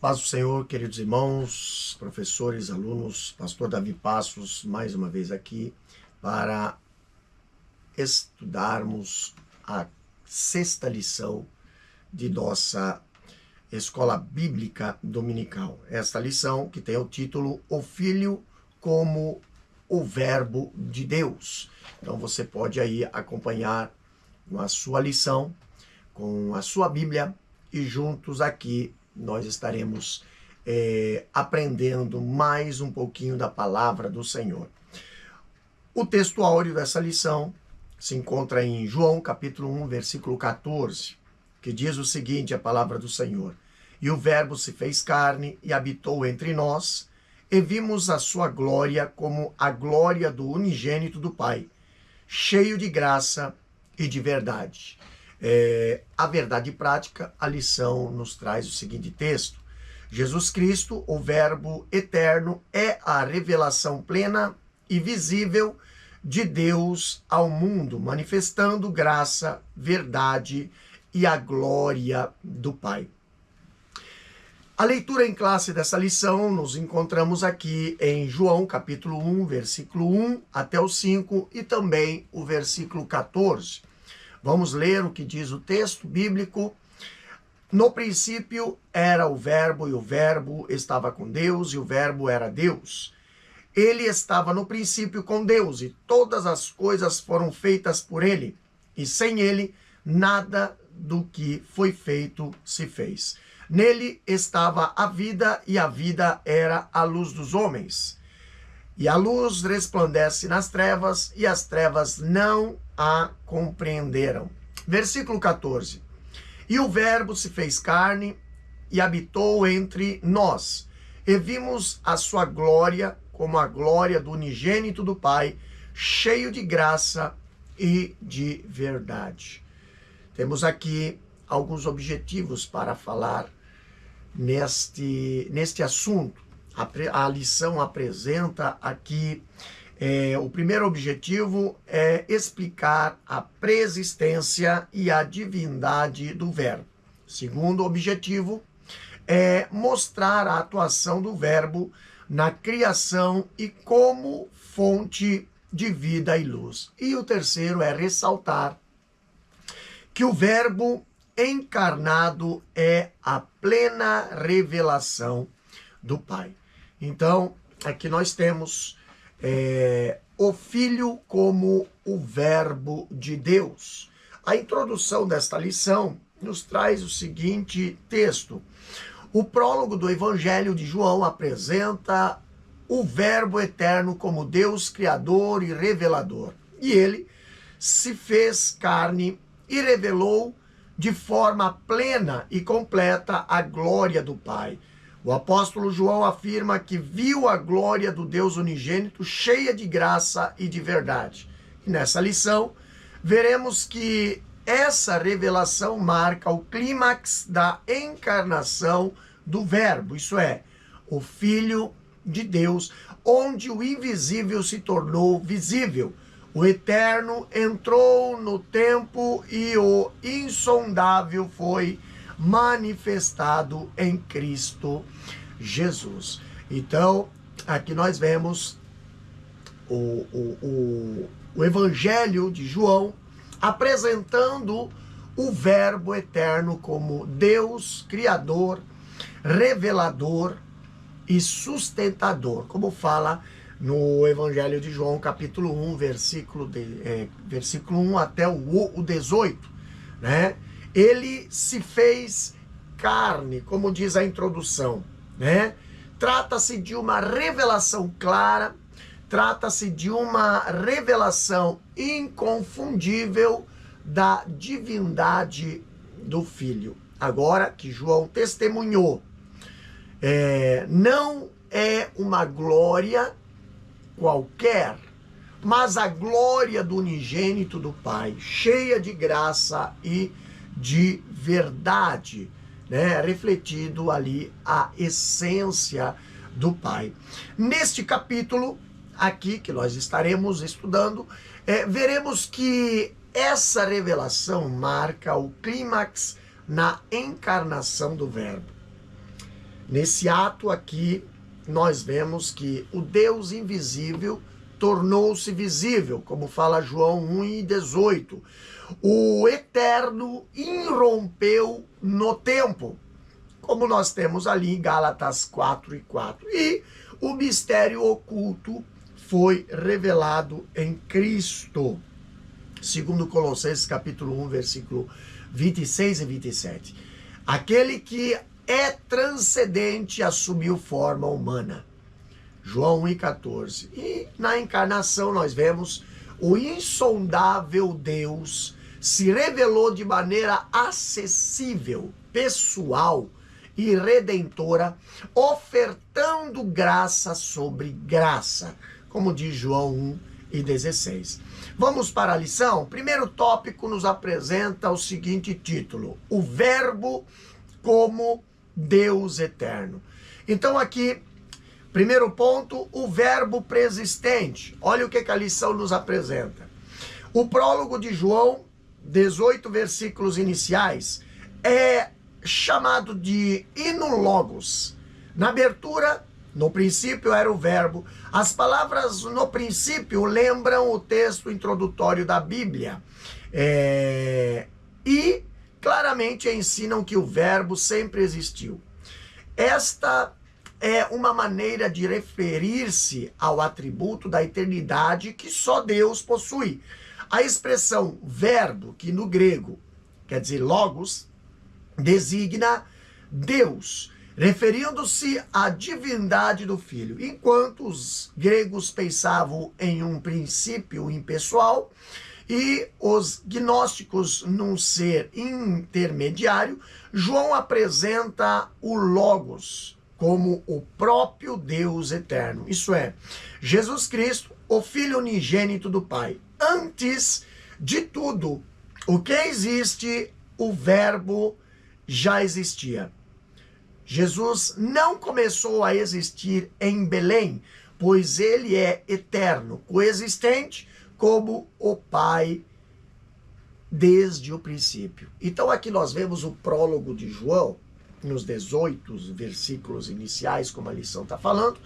Paz do Senhor, queridos irmãos, professores, alunos, pastor Davi Passos, mais uma vez aqui para estudarmos a 6ª lição de nossa Escola Bíblica Dominical. Esta lição que tem o título O Filho como o Verbo de Deus. Então você pode aí acompanhar com a sua lição, com a sua Bíblia e juntos aqui nós estaremos aprendendo mais um pouquinho da palavra do Senhor. O texto áureo dessa lição se encontra em João capítulo 1, versículo 14, que diz o seguinte, a palavra do Senhor: E o Verbo se fez carne e habitou entre nós, e vimos a sua glória como a glória do unigênito do Pai, cheio de graça e de verdade. A verdade prática, a lição nos traz o seguinte texto: Jesus Cristo, o Verbo eterno, é a revelação plena e visível de Deus ao mundo, manifestando graça, verdade e a glória do Pai. A leitura em classe dessa lição nos encontramos aqui em João capítulo 1, versículo 1 até o 5 e também o versículo 14. Vamos ler o que diz o texto bíblico. No princípio era o Verbo, e o Verbo estava com Deus, e o Verbo era Deus. Ele estava no princípio com Deus, e todas as coisas foram feitas por ele, e sem ele nada do que foi feito se fez. Nele estava a vida, e a vida era a luz dos homens. E a luz resplandece nas trevas, e as trevas não a compreenderam. Versículo 14. E o Verbo se fez carne e habitou entre nós, e vimos a sua glória como a glória do unigênito do Pai, cheio de graça e de verdade. Temos aqui alguns objetivos para falar neste assunto. A lição apresenta aqui o primeiro objetivo é explicar a preexistência e a divindade do Verbo. O segundo objetivo é mostrar a atuação do Verbo na criação e como fonte de vida e luz. E o terceiro é ressaltar que o Verbo encarnado é a plena revelação do Pai. Então, aqui nós temos o Filho como o Verbo de Deus. A introdução desta lição nos traz o seguinte texto. O prólogo do Evangelho de João apresenta o Verbo eterno como Deus criador e revelador. E ele se fez carne e revelou de forma plena e completa a glória do Pai. O apóstolo João afirma que viu a glória do Deus unigênito cheia de graça e de verdade. E nessa lição, veremos que essa revelação marca o clímax da encarnação do Verbo, isso é, o Filho de Deus, onde o invisível se tornou visível. O eterno entrou no tempo e o insondável foi manifestado em Cristo Jesus. Então, aqui nós vemos o Evangelho de João apresentando o Verbo eterno como Deus criador, revelador e sustentador, como fala no Evangelho de João, capítulo 1, versículo 1 até o 18, né? Ele se fez carne, como diz a introdução, né? Trata-se de uma revelação clara, trata-se de uma revelação inconfundível da divindade do Filho. Agora que João testemunhou, não é uma glória qualquer, mas a glória do unigênito do Pai, cheia de graça e de verdade, né? Refletido ali a essência do Pai. Neste capítulo aqui que nós estaremos estudando, veremos que essa revelação marca o clímax na encarnação do Verbo. Nesse ato aqui, nós vemos que o Deus invisível tornou-se visível, como fala João 1:18. O eterno irrompeu no tempo, como nós temos ali em Gálatas 4:4. E o mistério oculto foi revelado em Cristo, segundo Colossenses capítulo 1, versículo 26 e 27. Aquele que é transcendente assumiu forma humana. João 1:14. E na encarnação nós vemos o insondável Deus se revelou de maneira acessível, pessoal e redentora, ofertando graça sobre graça, como diz João 1:16. Vamos para a lição? O primeiro tópico nos apresenta o seguinte título: o Verbo como Deus eterno. Então aqui, primeiro ponto, o verbo preexistente. Olha o que a lição nos apresenta. O prólogo de João, 18 versículos iniciais, é chamado de hino logos. Na abertura, no princípio era o verbo. As palavras no princípio lembram o texto introdutório da Bíblia. E claramente ensinam que o verbo sempre existiu. Esta é uma maneira de referir-se ao atributo da eternidade que só Deus possui. A expressão verbo, que no grego quer dizer logos, designa Deus, referindo-se à divindade do Filho. Enquanto os gregos pensavam em um princípio impessoal e os gnósticos num ser intermediário, João apresenta o Logos como o próprio Deus eterno. Isso é, Jesus Cristo, o Filho unigênito do Pai. Antes de tudo o que existe, o Verbo já existia. Jesus não começou a existir em Belém, pois ele é eterno, coexistente como o Pai desde o princípio. Então aqui nós vemos o prólogo de João, nos 18 versículos iniciais, como a lição está falando,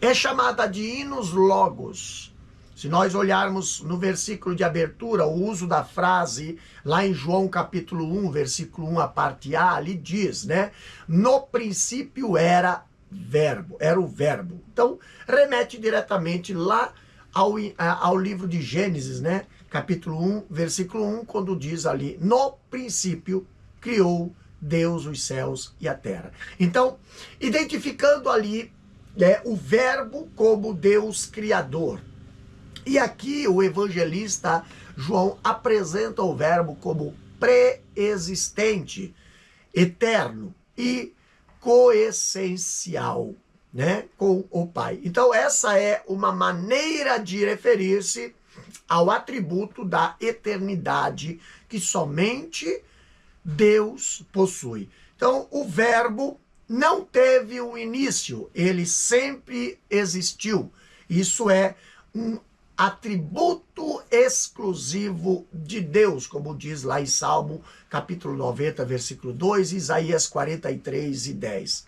é chamada de hinos logos. Se nós olharmos no versículo de abertura, o uso da frase, lá em João capítulo 1, versículo 1, a parte A, ali diz, né? No princípio era verbo, era o verbo. Então, remete diretamente lá ao livro de Gênesis, né? Capítulo 1, versículo 1, quando diz ali, no princípio criou Deus os céus e a terra. Então, identificando ali o verbo como Deus criador. E aqui o evangelista João apresenta o verbo como pré-existente, eterno e coessencial, né, com o Pai. Então essa é uma maneira de referir-se ao atributo da eternidade que somente Deus possui. Então o verbo não teve um início, ele sempre existiu. Isso é um atributo exclusivo de Deus, como diz lá em Salmo capítulo 90, versículo 2, Isaías 43:10.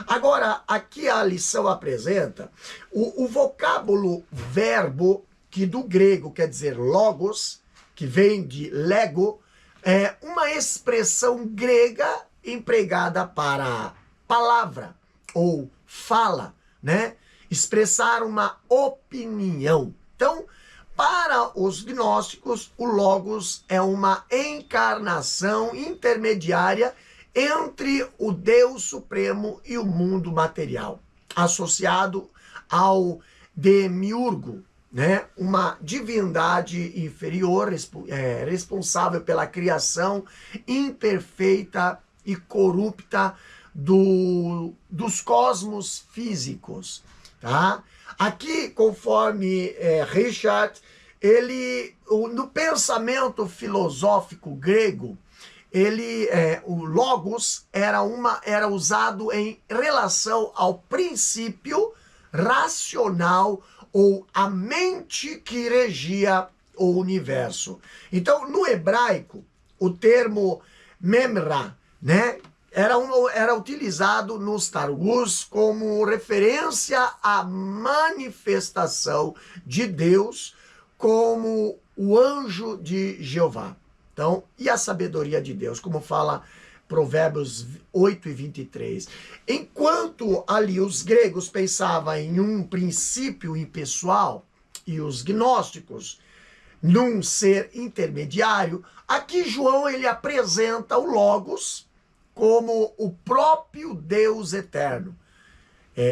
Agora, aqui a lição apresenta o vocábulo verbo, que do grego quer dizer logos, que vem de lego, é uma expressão grega empregada para palavra ou fala, né? Expressar uma opinião. Então, para os gnósticos, o Logos é uma encarnação intermediária entre o Deus Supremo e o mundo material, associado ao demiurgo, né? Uma divindade inferior, responsável pela criação imperfeita e corrupta dos cosmos físicos, tá? Aqui, conforme Richard, no pensamento filosófico grego, o logos era usado em relação ao princípio racional ou a mente que regia o universo. Então, no hebraico, o termo memra, né, era utilizado no Star Wars como referência à manifestação de Deus como o anjo de Jeová. Então, e a sabedoria de Deus, como fala Provérbios 8:23. Enquanto ali os gregos pensavam em um princípio impessoal e os gnósticos num ser intermediário, aqui João ele apresenta o Logos como o próprio Deus eterno.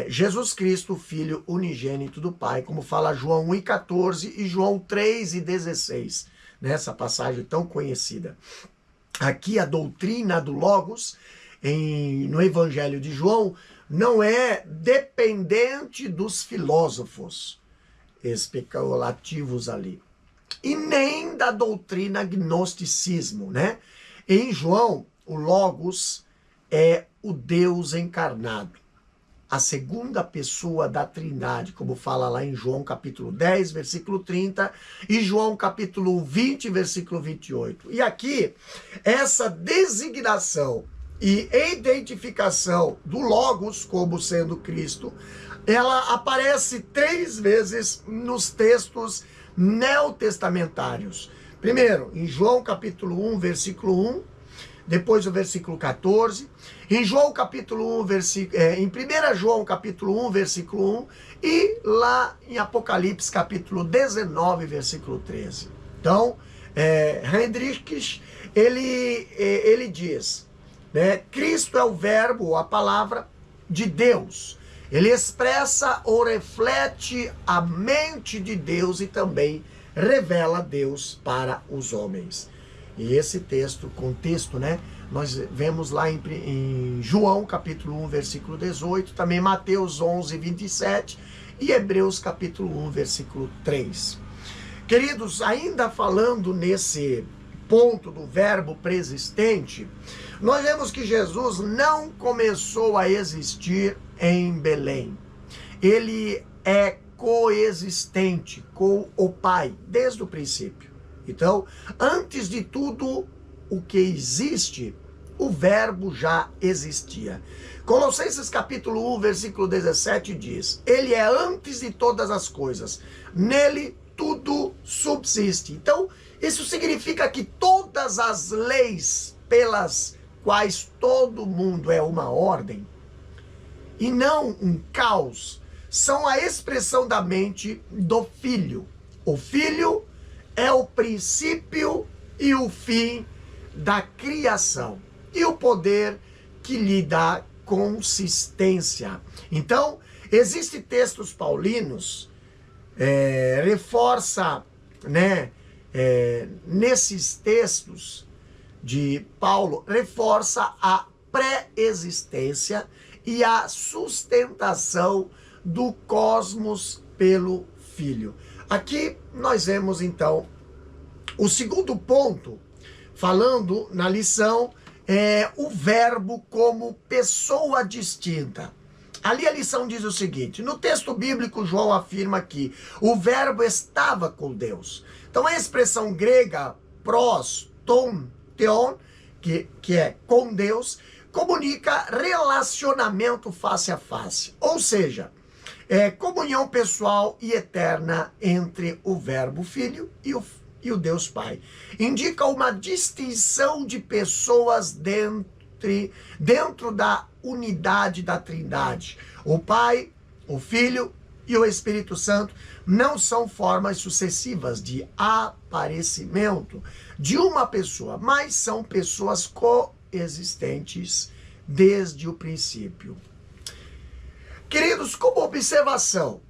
Jesus Cristo, Filho unigênito do Pai, como fala João 1:14 e João 3:16, nessa passagem tão conhecida. Aqui a doutrina do Logos, no Evangelho de João, não é dependente dos filósofos especulativos ali, e nem da doutrina gnosticismo, né? Em João, o Logos é o Deus encarnado, a segunda pessoa da Trindade, como fala lá em João capítulo 10, versículo 30, e João capítulo 20, versículo 28. E aqui, essa designação e identificação do Logos como sendo Cristo, ela aparece 3 vezes nos textos neotestamentários. Primeiro, em João capítulo 1, versículo 1, depois o versículo 14, em João capítulo 1, em 1 João capítulo 1, versículo 1, e lá em Apocalipse capítulo 19, versículo 13. Então, Hendricks, ele diz, né, Cristo é o verbo, a palavra de Deus. Ele expressa ou reflete a mente de Deus e também revela Deus para os homens. E esse contexto, né, nós vemos lá em João capítulo 1, versículo 18, também Mateus 11, 27 e Hebreus capítulo 1, versículo 3. Queridos, ainda falando nesse ponto do verbo preexistente, nós vemos que Jesus não começou a existir em Belém. Ele é coexistente com o Pai desde o princípio. Então, antes de tudo o que existe, o verbo já existia. Colossenses capítulo 1, versículo 17 diz, ele é antes de todas as coisas, nele tudo subsiste. Então, isso significa que todas as leis pelas quais todo mundo é uma ordem, e não um caos, são a expressão da mente do Filho. O Filho é o princípio e o fim da criação e o poder que lhe dá consistência. Então, existem textos paulinos, reforça, né, nesses textos de Paulo, reforça a pré-existência e a sustentação do cosmos pelo Filho. Aqui nós vemos então o segundo ponto, falando na lição, o verbo como pessoa distinta. Ali a lição diz o seguinte, no texto bíblico João afirma que o verbo estava com Deus. Então a expressão grega pros, ton, theon, que é com Deus, comunica relacionamento face a face. Ou seja, comunhão pessoal e eterna entre o verbo Filho e o Deus Pai. Indica uma distinção de pessoas dentro da unidade da Trindade. O Pai, o Filho e o Espírito Santo não são formas sucessivas de aparecimento de uma pessoa, mas são pessoas coexistentes desde o princípio. Queridos, como observação,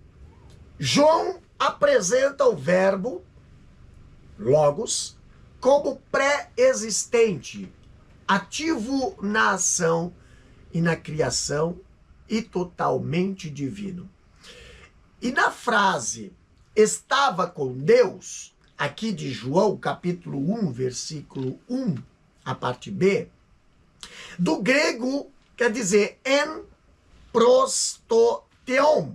João apresenta o verbo Logos como pré-existente, ativo na ação e na criação e totalmente divino. E na frase estava com Deus, aqui de João capítulo 1, versículo 1, a parte B, do grego quer dizer en prostotheon,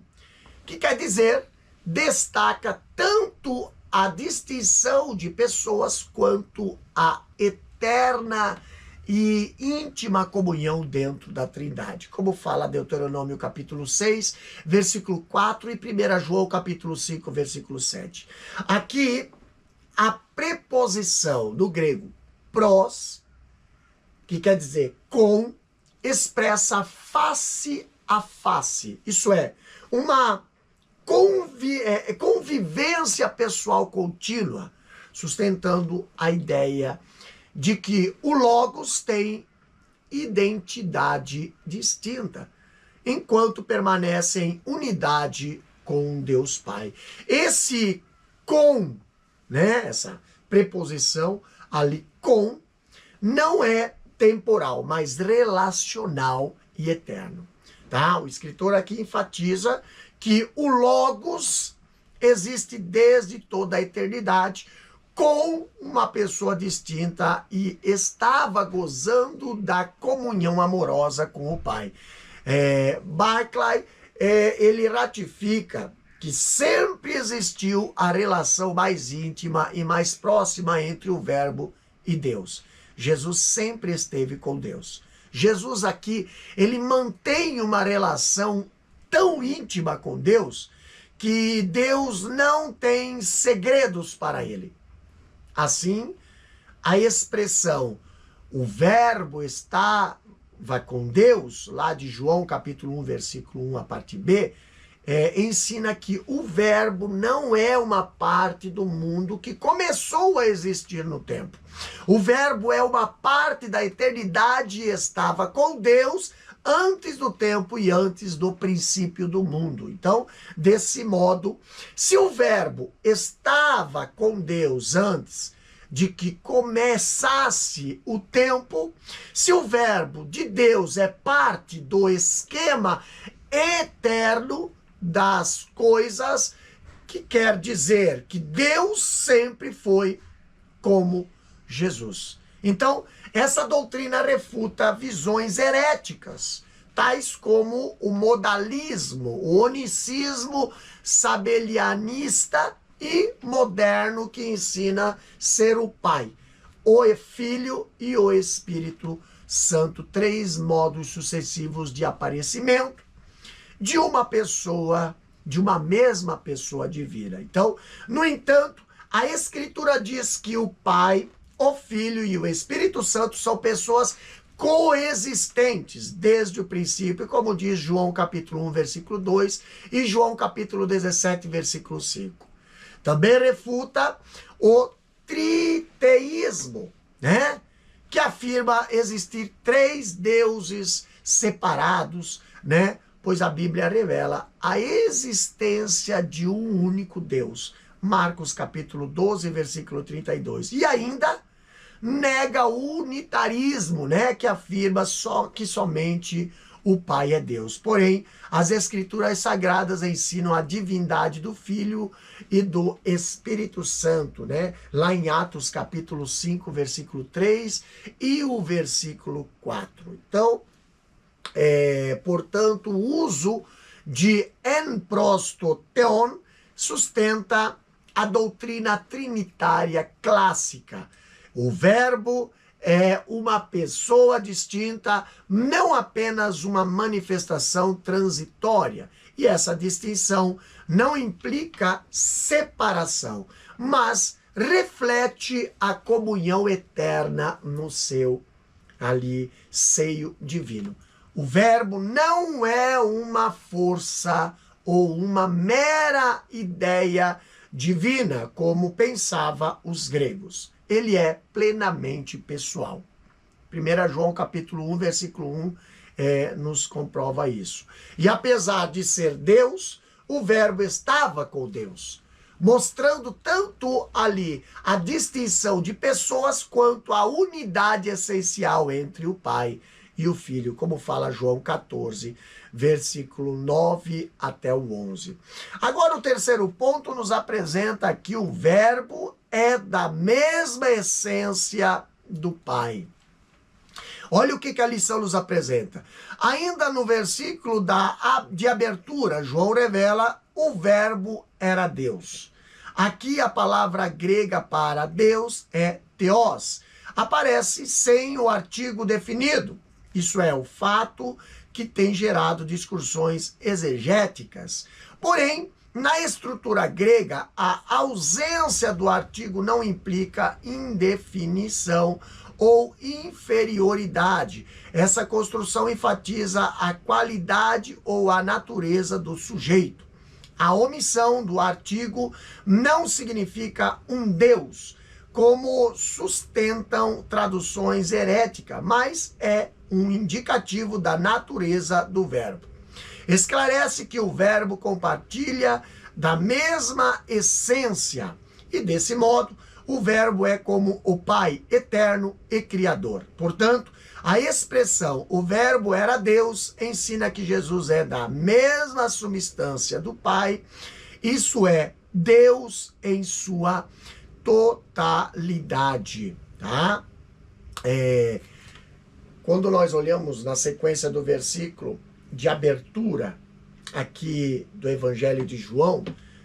que quer dizer destaca tanto a distinção de pessoas quanto a eterna e íntima comunhão dentro da Trindade, como fala Deuteronômio capítulo 6, versículo 4 e 1 João capítulo 5, versículo 7. Aqui, a preposição do grego pros, que quer dizer com, expressa face a face. Isso é, uma convivência pessoal contínua, sustentando a ideia de que o Logos tem identidade distinta, enquanto permanece em unidade com Deus Pai. Esse com, né, essa preposição ali com, não é temporal, mas relacional e eterno. Tá? O escritor aqui enfatiza que o Logos existe desde toda a eternidade, com uma pessoa distinta e estava gozando da comunhão amorosa com o Pai. Barclay, ele ratifica que sempre existiu a relação mais íntima e mais próxima entre o Verbo e Deus. Jesus sempre esteve com Deus. Jesus aqui, ele mantém uma relação tão íntima com Deus que Deus não tem segredos para ele. Assim, a expressão o verbo vai com Deus, lá de João capítulo 1, versículo 1, a parte B, ensina que o verbo não é uma parte do mundo que começou a existir no tempo. O verbo é uma parte da eternidade e estava com Deus antes do tempo e antes do princípio do mundo. Então, desse modo, se o verbo estava com Deus antes de que começasse o tempo, se o verbo de Deus é parte do esquema eterno das coisas, que quer dizer que Deus sempre foi como Jesus. Então, essa doutrina refuta visões heréticas, tais como o modalismo, o onicismo sabelianista e moderno, que ensina ser o Pai, o Filho e o Espírito Santo, três modos sucessivos de aparecimento de uma pessoa, de uma mesma pessoa divina. Então, no entanto, a Escritura diz que o Pai, o Filho e o Espírito Santo são pessoas coexistentes desde o princípio, como diz João capítulo 1, versículo 2 e João capítulo 17, versículo 5. Também refuta o triteísmo, né? Que afirma existir três deuses separados, né? Pois a Bíblia revela a existência de um único Deus. Marcos capítulo 12, versículo 32. E ainda nega o unitarismo, né, que afirma que somente o Pai é Deus. Porém, as Escrituras Sagradas ensinam a divindade do Filho e do Espírito Santo, né? Lá em Atos capítulo 5, versículo 3 e o versículo 4. Então, portanto, o uso de en prosto theon sustenta a doutrina trinitária clássica. O verbo é uma pessoa distinta, não apenas uma manifestação transitória. E essa distinção não implica separação, mas reflete a comunhão eterna no seu seio divino. O verbo não é uma força ou uma mera ideia divina, como pensavam os gregos. Ele é plenamente pessoal. 1 João capítulo 1, versículo 1, nos comprova isso. E apesar de ser Deus, o verbo estava com Deus, mostrando tanto ali a distinção de pessoas quanto a unidade essencial entre o Pai e o Filho, como fala João 14, versículo 9 até o 11. Agora o terceiro ponto nos apresenta que o verbo é da mesma essência do Pai. Olha o que a lição nos apresenta. Ainda no versículo de abertura, João revela: o verbo era Deus. Aqui a palavra grega para Deus é theos. aparece sem o artigo definido. Isso é o fato que tem gerado discussões exegéticas. Porém, na estrutura grega, a ausência do artigo não implica indefinição ou inferioridade. Essa construção enfatiza a qualidade ou a natureza do sujeito. A omissão do artigo não significa um Deus, como sustentam traduções heréticas, mas é um indicativo da natureza do verbo. Esclarece que o verbo compartilha da mesma essência e, desse modo, o verbo é como o Pai eterno e criador. Portanto, a expressão "o verbo era Deus" ensina que Jesus é da mesma substância do Pai, isso é, Deus em sua totalidade, tá? Quando nós olhamos na sequência do versículo de abertura aqui do Evangelho de João,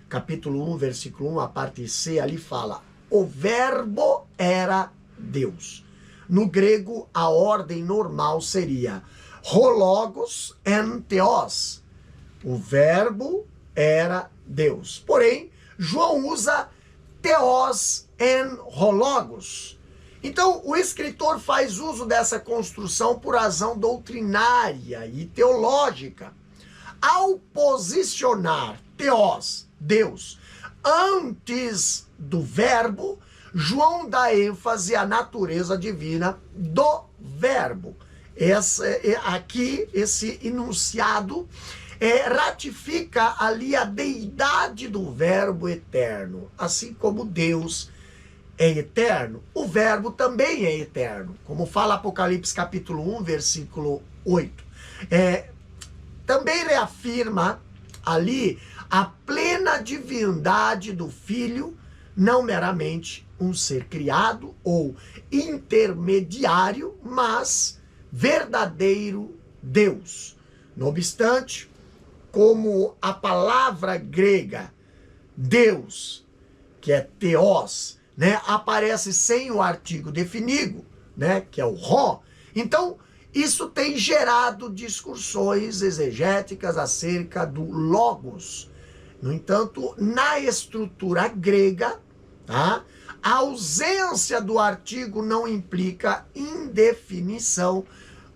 capítulo 1, versículo 1, a parte C, ali fala: o verbo era Deus. No grego, a ordem normal seria hologos en theos. O verbo era Deus. Porém, João usa theos en hologos. Então, o escritor faz uso dessa construção por razão doutrinária e teológica. Ao posicionar theos, Deus, antes do verbo, João dá ênfase à natureza divina do verbo. Aqui, esse enunciado ratifica ali a deidade do verbo eterno. Assim como Deus é eterno, o verbo também é eterno. Como fala Apocalipse capítulo 1, versículo 8. Também reafirma ali a plena divindade do Filho, não meramente um ser criado ou intermediário, mas verdadeiro Deus. Não obstante, como a palavra grega Deus, que é theos, né, aparece sem o artigo definido, né, que é o rho, então isso tem gerado discussões exegéticas acerca do logos. No entanto, na estrutura grega, tá, a ausência do artigo não implica indefinição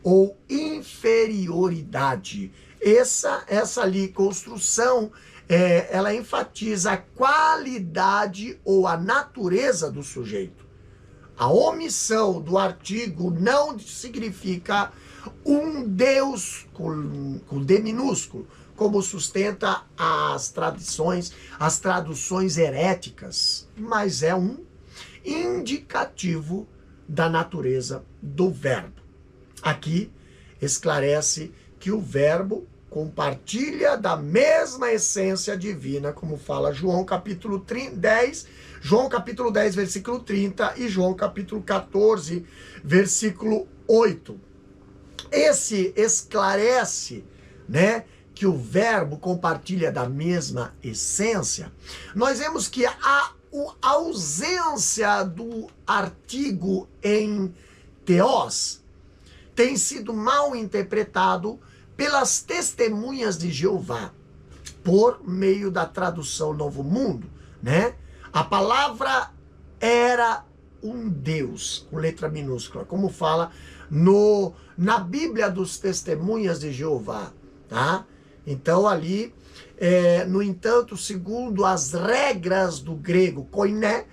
ou inferioridade. Essa ali construção, ela enfatiza a qualidade ou a natureza do sujeito. A omissão do artigo não significa um Deus com D minúsculo, como sustenta as traduções heréticas, mas é um indicativo da natureza do verbo. Aqui esclarece que o verbo compartilha da mesma essência divina, como fala João capítulo 10, versículo 30 e João capítulo 14, versículo 8. Esse esclarece, né, que o verbo compartilha da mesma essência. Nós vemos que a ausência do artigo em theos tem sido mal interpretado pelas testemunhas de Jeová, por meio da tradução Novo Mundo, né? A palavra era um Deus, com letra minúscula, como fala na Bíblia dos Testemunhas de Jeová, tá? Então ali, no entanto, segundo as regras do grego koiné,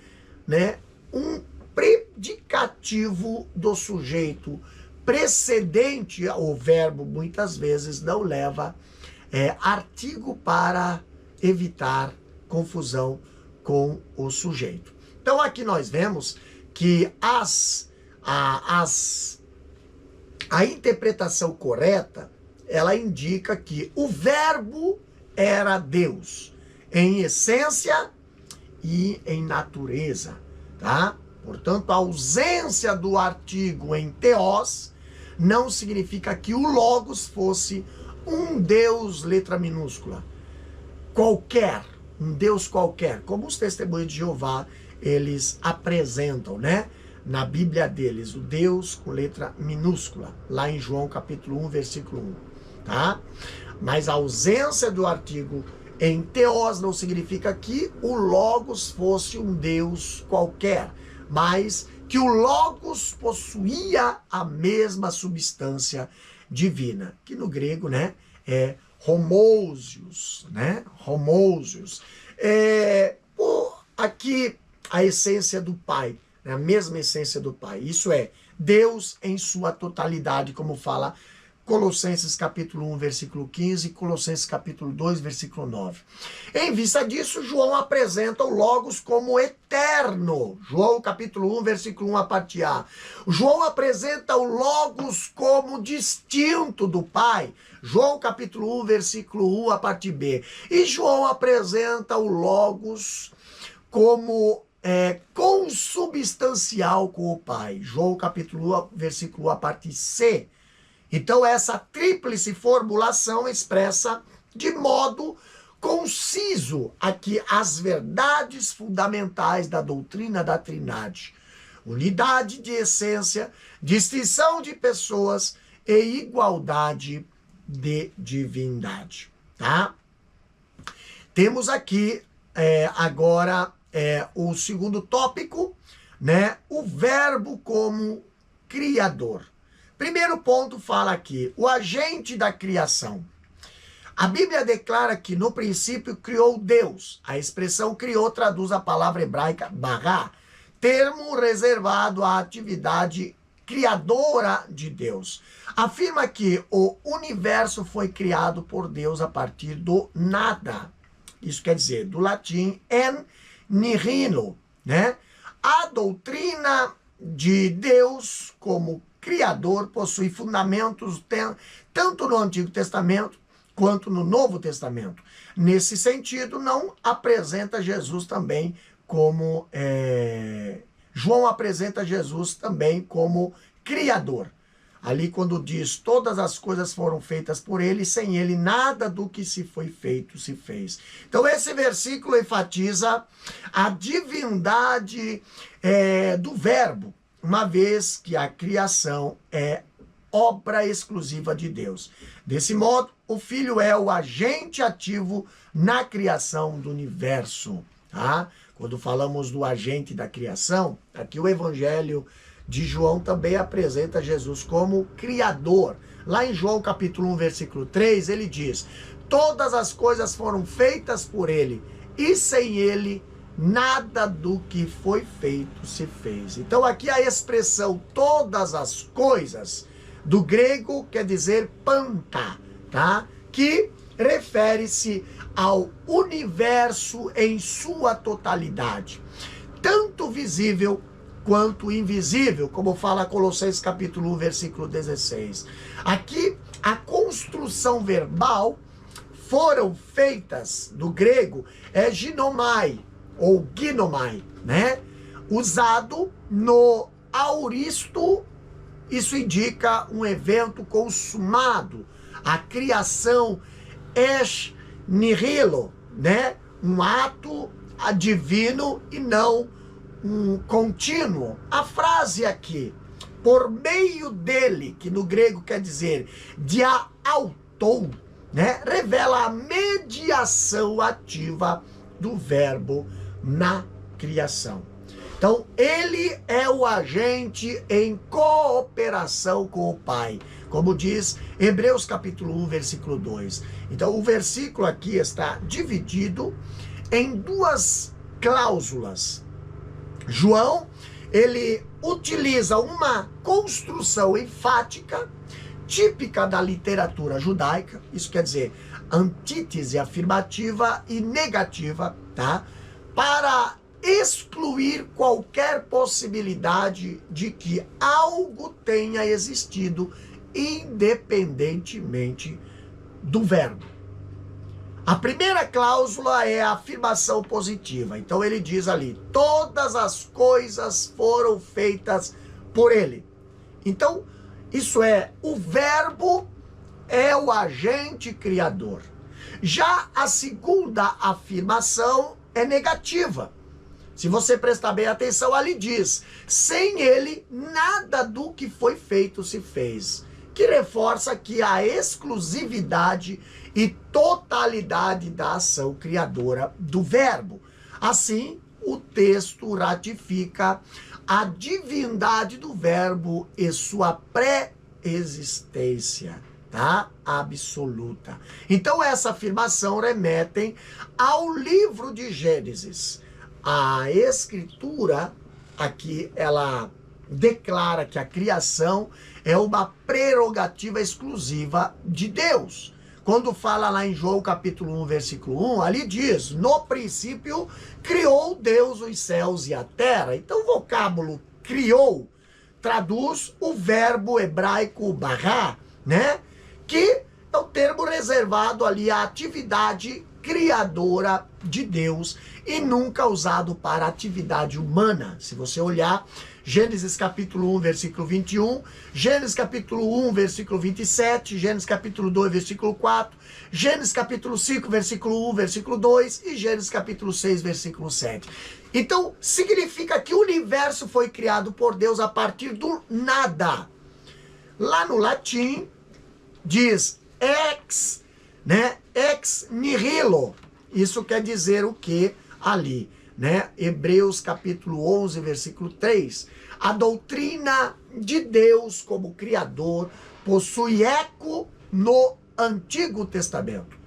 né, um predicativo do sujeito precedente ao verbo muitas vezes não leva artigo para evitar confusão com o sujeito. Então aqui nós vemos que a interpretação correta, ela indica que o verbo era Deus em essência e em natureza, tá? Portanto, a ausência do artigo em theos não significa que o logos fosse um Deus, letra minúscula, qualquer, um Deus qualquer, como os testemunhos de Jeová, eles apresentam, né? na Bíblia deles, o Deus com letra minúscula, lá em João capítulo 1, versículo 1, tá? Mas a ausência do artigo em Theos não significa que o Logos fosse um Deus qualquer, mas que o Logos possuía a mesma substância divina, que no grego, né, é homousios, né, homousios. Aqui a essência do Pai, né, a mesma essência do Pai, isso é, Deus em sua totalidade, como fala Colossenses capítulo 1, versículo 15, e Colossenses capítulo 2, versículo 9. Em vista disso, João apresenta o Logos como eterno. João capítulo 1, versículo 1, a parte A. João apresenta o Logos como distinto do Pai. João capítulo 1, versículo 1, a parte B. E João apresenta o Logos como consubstancial com o Pai. João capítulo 1, versículo 1, a parte C. Então, essa tríplice formulação expressa de modo conciso aqui as verdades fundamentais da doutrina da Trindade. Unidade de essência, distinção de pessoas e igualdade de divindade. Tá? Temos aqui agora o segundo tópico, né? O verbo como criador. Primeiro ponto fala aqui, o agente da criação. A Bíblia declara que no princípio criou Deus. A expressão criou traduz a palavra hebraica bará, termo reservado à atividade criadora de Deus. Afirma que o universo foi criado por Deus a partir do nada. Isso quer dizer, do latim en nihilo, né? A doutrina de Deus como Criador possui fundamentos tanto no Antigo Testamento quanto no Novo Testamento. Nesse sentido, não apresenta Jesus também como... João apresenta Jesus também como Criador. Ali quando diz, todas as coisas foram feitas por ele, sem ele nada do que se foi feito se fez. Então esse versículo enfatiza a divindade do verbo, uma vez que a criação é obra exclusiva de Deus. Desse modo, o Filho é o agente ativo na criação do universo. Tá? Quando falamos do agente da criação, aqui o Evangelho de João também apresenta Jesus como Criador. Lá em João capítulo 1, versículo 3, ele diz, todas as coisas foram feitas por ele, e sem ele nada do que foi feito se fez. Então aqui a expressão todas as coisas, do grego quer dizer panta, tá? Que refere-se ao universo em sua totalidade, tanto visível quanto invisível, como fala Colossenses capítulo 1, versículo 16. Aqui a construção verbal foram feitas, do grego, ginomai, ou ginomai, né? Usado no auristo, isso indica um evento consumado, a criação esh nihilo, né? Um ato divino e não um contínuo. A frase aqui, por meio dele, que no grego quer dizer diaautou, né? Revela a mediação ativa do verbo na criação. Então, ele é o agente em cooperação com o Pai, como diz Hebreus capítulo 1, versículo 2. Então, o versículo aqui está dividido em duas cláusulas. João, ele utiliza uma construção enfática, típica da literatura judaica, isso quer dizer, antítese afirmativa e negativa, tá? Para excluir qualquer possibilidade de que algo tenha existido independentemente do verbo. A primeira cláusula é a afirmação positiva. Então ele diz ali, todas as coisas foram feitas por ele. Então, isso é, o verbo é o agente criador. Já a segunda afirmação é negativa. Se você prestar bem atenção, ali diz: sem ele, nada do que foi feito se fez. Que reforça que a exclusividade e totalidade da ação criadora do Verbo. Assim, o texto ratifica a divindade do Verbo e sua pré-existência, tá? Absoluta. Então, essa afirmação remete ao livro de Gênesis. A Escritura, aqui, ela declara que a criação é uma prerrogativa exclusiva de Deus. Quando fala lá em João capítulo 1, versículo 1, ali diz: no princípio criou Deus os céus e a terra. Então o vocábulo criou traduz o verbo hebraico bará, né? Que é o termo reservado ali à atividade criadora de Deus e nunca usado para atividade humana. Se você olhar Gênesis capítulo 1, versículo 21, Gênesis capítulo 1, versículo 27, Gênesis capítulo 2, versículo 4, Gênesis capítulo 5, versículo 1, versículo 2 e Gênesis capítulo 6, versículo 7. Então, significa que o universo foi criado por Deus a partir do nada. Lá no latim, diz ex, né? Ex nihilo. Isso quer dizer o que ali? Né? Hebreus capítulo 11, versículo 3. A doutrina de Deus como Criador possui eco no Antigo Testamento.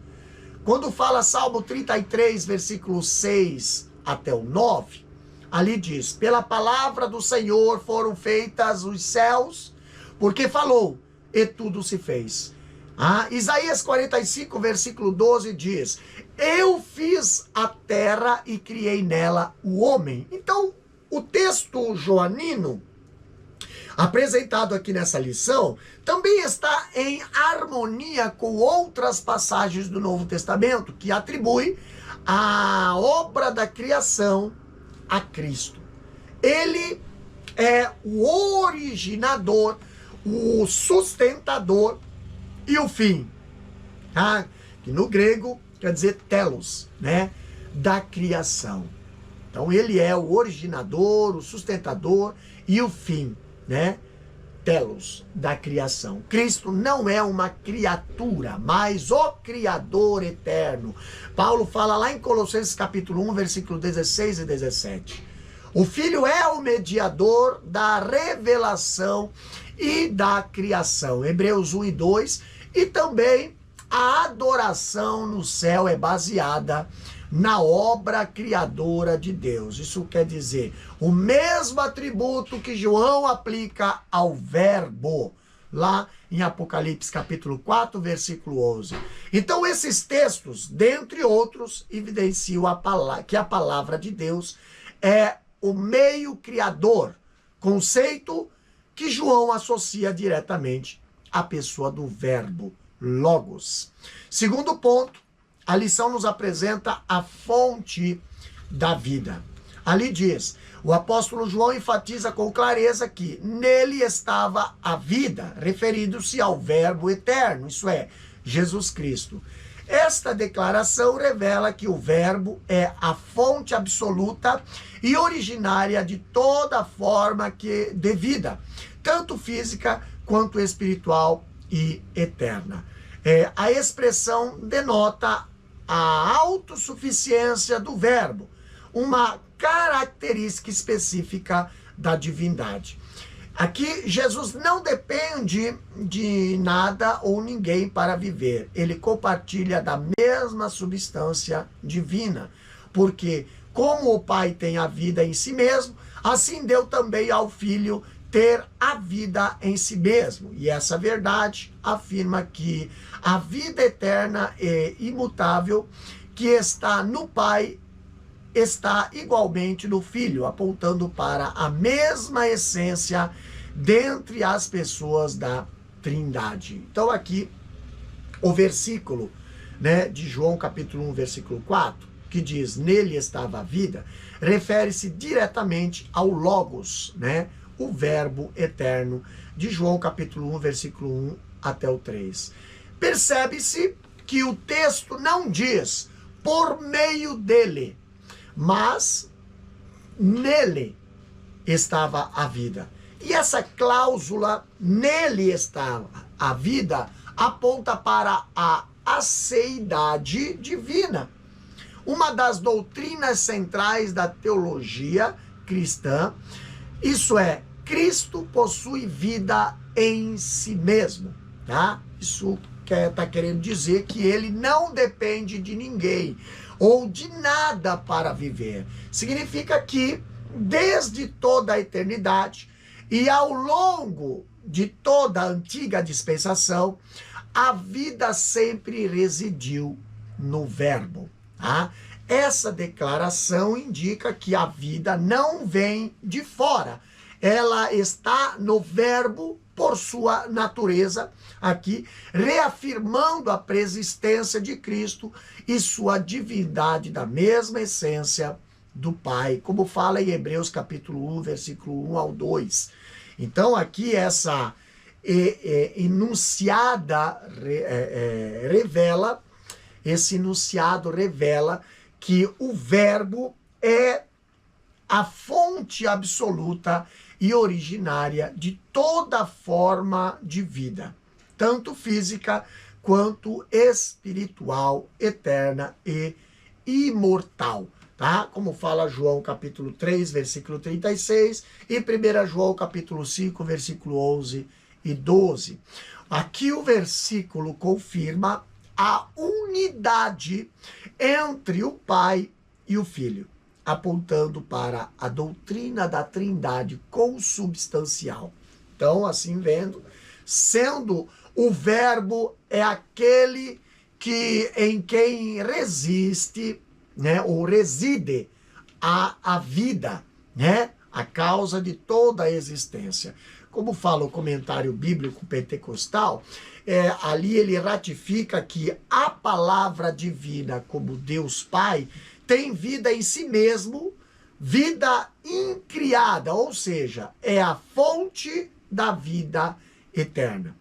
Quando fala Salmo 33, versículo 6 até o 9, ali diz: pela palavra do Senhor foram feitas os céus, porque falou, e tudo se fez. Isaías 45, versículo 12 diz: eu fiz a terra e criei nela o homem. Então, o texto joanino, apresentado aqui nessa lição, também está em harmonia com outras passagens do Novo Testamento, que atribui a obra da criação a Cristo. Ele é o originador, o sustentador e o fim, tá? Que no grego quer dizer telos, né? Da criação. Então ele é o originador, o sustentador e o fim, né? Telos da criação. Cristo não é uma criatura, mas o Criador eterno. Paulo fala lá em Colossenses capítulo 1, versículo 16 e 17. O Filho é o mediador da revelação e da criação. Hebreus 1 e 2. E também a adoração no céu é baseada na obra criadora de Deus. Isso quer dizer, o mesmo atributo que João aplica ao verbo, lá em Apocalipse capítulo 4, versículo 11. Então esses textos, dentre outros, evidenciam que a palavra de Deus é o meio criador, conceito que João associa diretamente à pessoa do verbo, logos. Segundo ponto, a lição nos apresenta a fonte da vida. Ali diz, o apóstolo João enfatiza com clareza que nele estava a vida, referindo-se ao verbo eterno, isso é, Jesus Cristo. Esta declaração revela que o verbo é a fonte absoluta e originária de toda forma de vida, tanto física quanto espiritual e eterna. A expressão denota a autossuficiência do verbo, uma característica específica da divindade. Aqui, Jesus não depende de nada ou ninguém para viver. Ele compartilha da mesma substância divina, porque como o Pai tem a vida em si mesmo, assim deu também ao Filho ter a vida em si mesmo. E essa verdade afirma que a vida eterna e imutável que está no Pai está igualmente no Filho, apontando para a mesma essência dentre as pessoas da Trindade. Então aqui o versículo, né, de João capítulo 1, versículo 4, que diz, nele estava a vida, refere-se diretamente ao Logos, né, o verbo eterno, de João capítulo 1, versículo 1 até o 3. Percebe-se que o texto não diz por meio dele, mas nele estava a vida. E essa cláusula, nele estava a vida, aponta para a aceidade divina. Uma das doutrinas centrais da teologia cristã, isso é, Cristo possui vida em si mesmo, tá? Isso está querendo dizer que ele não depende de ninguém ou de nada para viver. Significa que desde toda a eternidade e ao longo de toda a antiga dispensação, a vida sempre residiu no Verbo. Tá? Essa declaração indica que a vida não vem de fora. Ela está no Verbo por sua natureza, aqui, reafirmando a preexistência de Cristo e sua divindade da mesma essência do Pai, como fala em Hebreus capítulo 1, versículo 1 ao 2. Então, aqui essa enunciada revela, esse enunciado revela que o Verbo é a fonte absoluta e originária de toda forma de vida, tanto física quanto espiritual, eterna e imortal. Tá? Como fala João capítulo 3, versículo 36 e 1 João capítulo 5, versículo 11 e 12. Aqui o versículo confirma a unidade entre o Pai e o Filho, apontando para a doutrina da Trindade consubstancial. Então, assim vendo, sendo o Verbo é aquele que em quem resiste, né, ou reside a vida, né, a causa de toda a existência. Como fala o comentário bíblico pentecostal, ali ele ratifica que a palavra divina, como Deus Pai, tem vida em si mesmo, vida incriada, ou seja, é a fonte da vida eterna.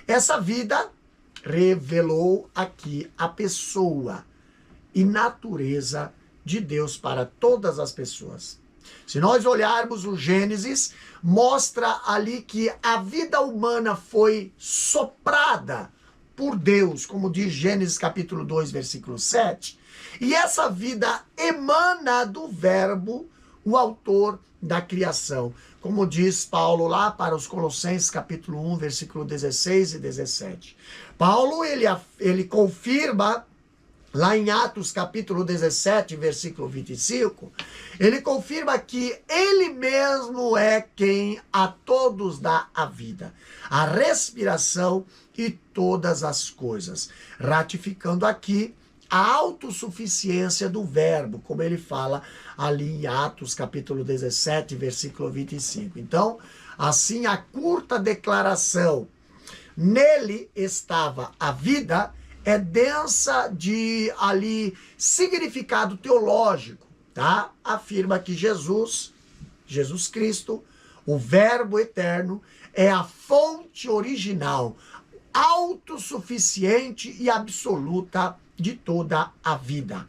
Essa vida revelou aqui a pessoa e natureza de Deus para todas as pessoas. Se nós olharmos o Gênesis, mostra ali que a vida humana foi soprada por Deus, como diz Gênesis capítulo 2, versículo 7. E essa vida emana do Verbo, o autor da criação. Como diz Paulo lá para os Colossenses capítulo 1, versículo 16 e 17. Paulo, ele confirma lá em Atos capítulo 17, versículo 25, ele confirma que ele mesmo é quem a todos dá a vida, a respiração e todas as coisas, ratificando aqui a autossuficiência do Verbo, como ele fala ali em Atos capítulo 17, versículo 25. Então, assim, a curta declaração, nele estava a vida, é densa de ali significado teológico, tá? Afirma que Jesus Cristo, o Verbo eterno, é a fonte original, autossuficiente e absoluta de toda a vida.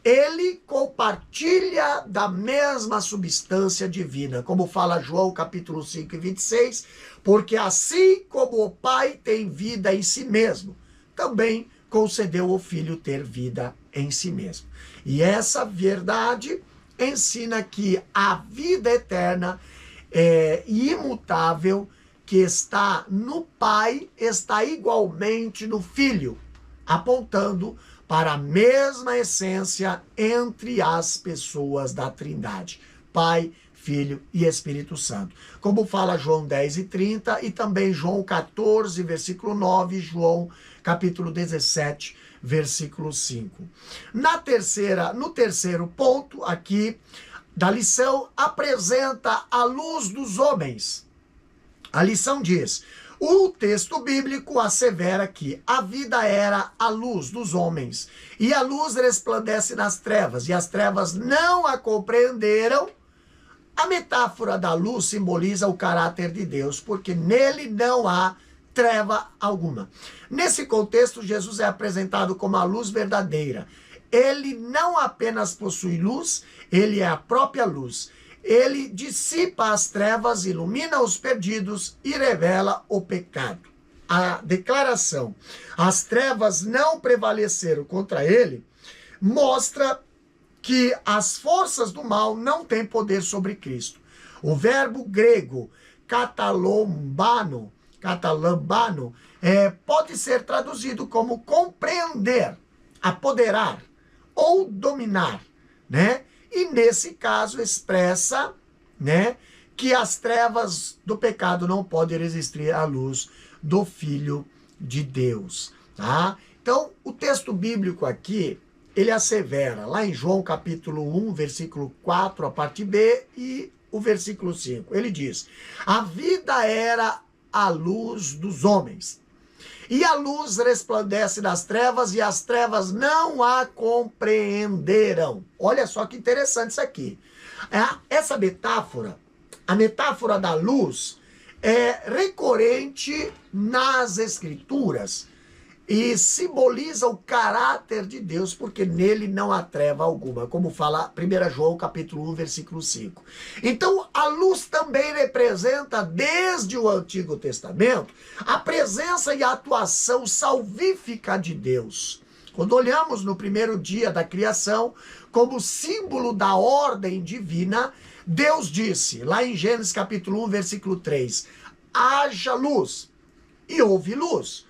Ele compartilha da mesma substância divina, como fala João capítulo 5 e 26, porque assim como o Pai tem vida em si mesmo, também concedeu ao Filho ter vida em si mesmo. E essa verdade ensina que a vida eterna é imutável, que está no Pai, está igualmente no Filho, apontando para a mesma essência entre as pessoas da Trindade, Pai, Filho e Espírito Santo. Como fala João 10 e 30 e também João 14, versículo 9, João capítulo 17, versículo 5. No terceiro ponto aqui da lição, apresenta a luz dos homens. A lição diz: o texto bíblico assevera que a vida era a luz dos homens, e a luz resplandece nas trevas, e as trevas não a compreenderam. A metáfora da luz simboliza o caráter de Deus, porque nele não há treva alguma. Nesse contexto, Jesus é apresentado como a luz verdadeira. Ele não apenas possui luz, ele é a própria luz. ele dissipa as trevas, ilumina os perdidos e revela o pecado. A declaração, as trevas não prevaleceram contra ele, mostra que as forças do mal não têm poder sobre Cristo. O verbo grego katalambano, pode ser traduzido como compreender, apoderar ou dominar, né? E nesse caso expressa, né, que as trevas do pecado não podem resistir à luz do Filho de Deus, tá? Então, o texto bíblico aqui, ele assevera, lá em João capítulo 1, versículo 4, a parte B, e o versículo 5. Ele diz, a vida era a luz dos homens, e a luz resplandece nas trevas, e as trevas não a compreenderam. Olha só que interessante isso aqui. Essa metáfora, a metáfora da luz, é recorrente nas Escrituras e simboliza o caráter de Deus, porque nele não há treva alguma, como fala 1 João capítulo 1, versículo 5. Então, a luz também representa, desde o Antigo Testamento, a presença e a atuação salvífica de Deus. Quando olhamos no primeiro dia da criação, como símbolo da ordem divina, Deus disse, lá em Gênesis capítulo 1, versículo 3, haja luz, e houve luz.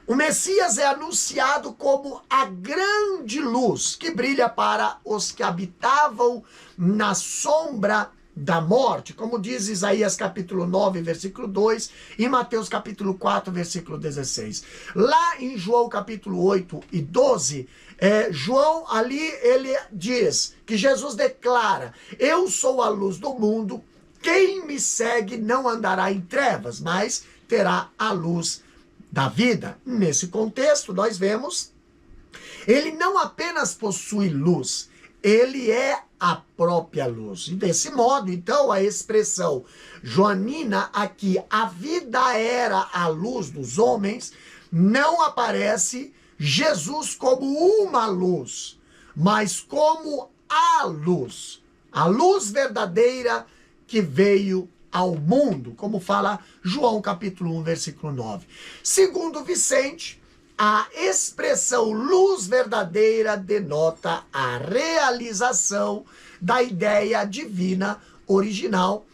O Messias é anunciado como a grande luz que brilha para os que habitavam na sombra da morte, como diz Isaías capítulo 9, versículo 2 e Mateus capítulo 4, versículo 16. Lá em João capítulo 8 e 12, João ali ele diz que Jesus declara, eu sou a luz do mundo, quem me segue não andará em trevas, mas terá a luz da vida. Nesse contexto, nós vemos, ele não apenas possui luz, ele é a própria luz. E desse modo, então, a expressão joanina aqui, a vida era a luz dos homens, não aparece Jesus como uma luz, mas como a luz verdadeira que veio ao mundo, como fala João capítulo 1, versículo 9. Segundo Vicente, a expressão luz verdadeira denota a realização da ideia divina original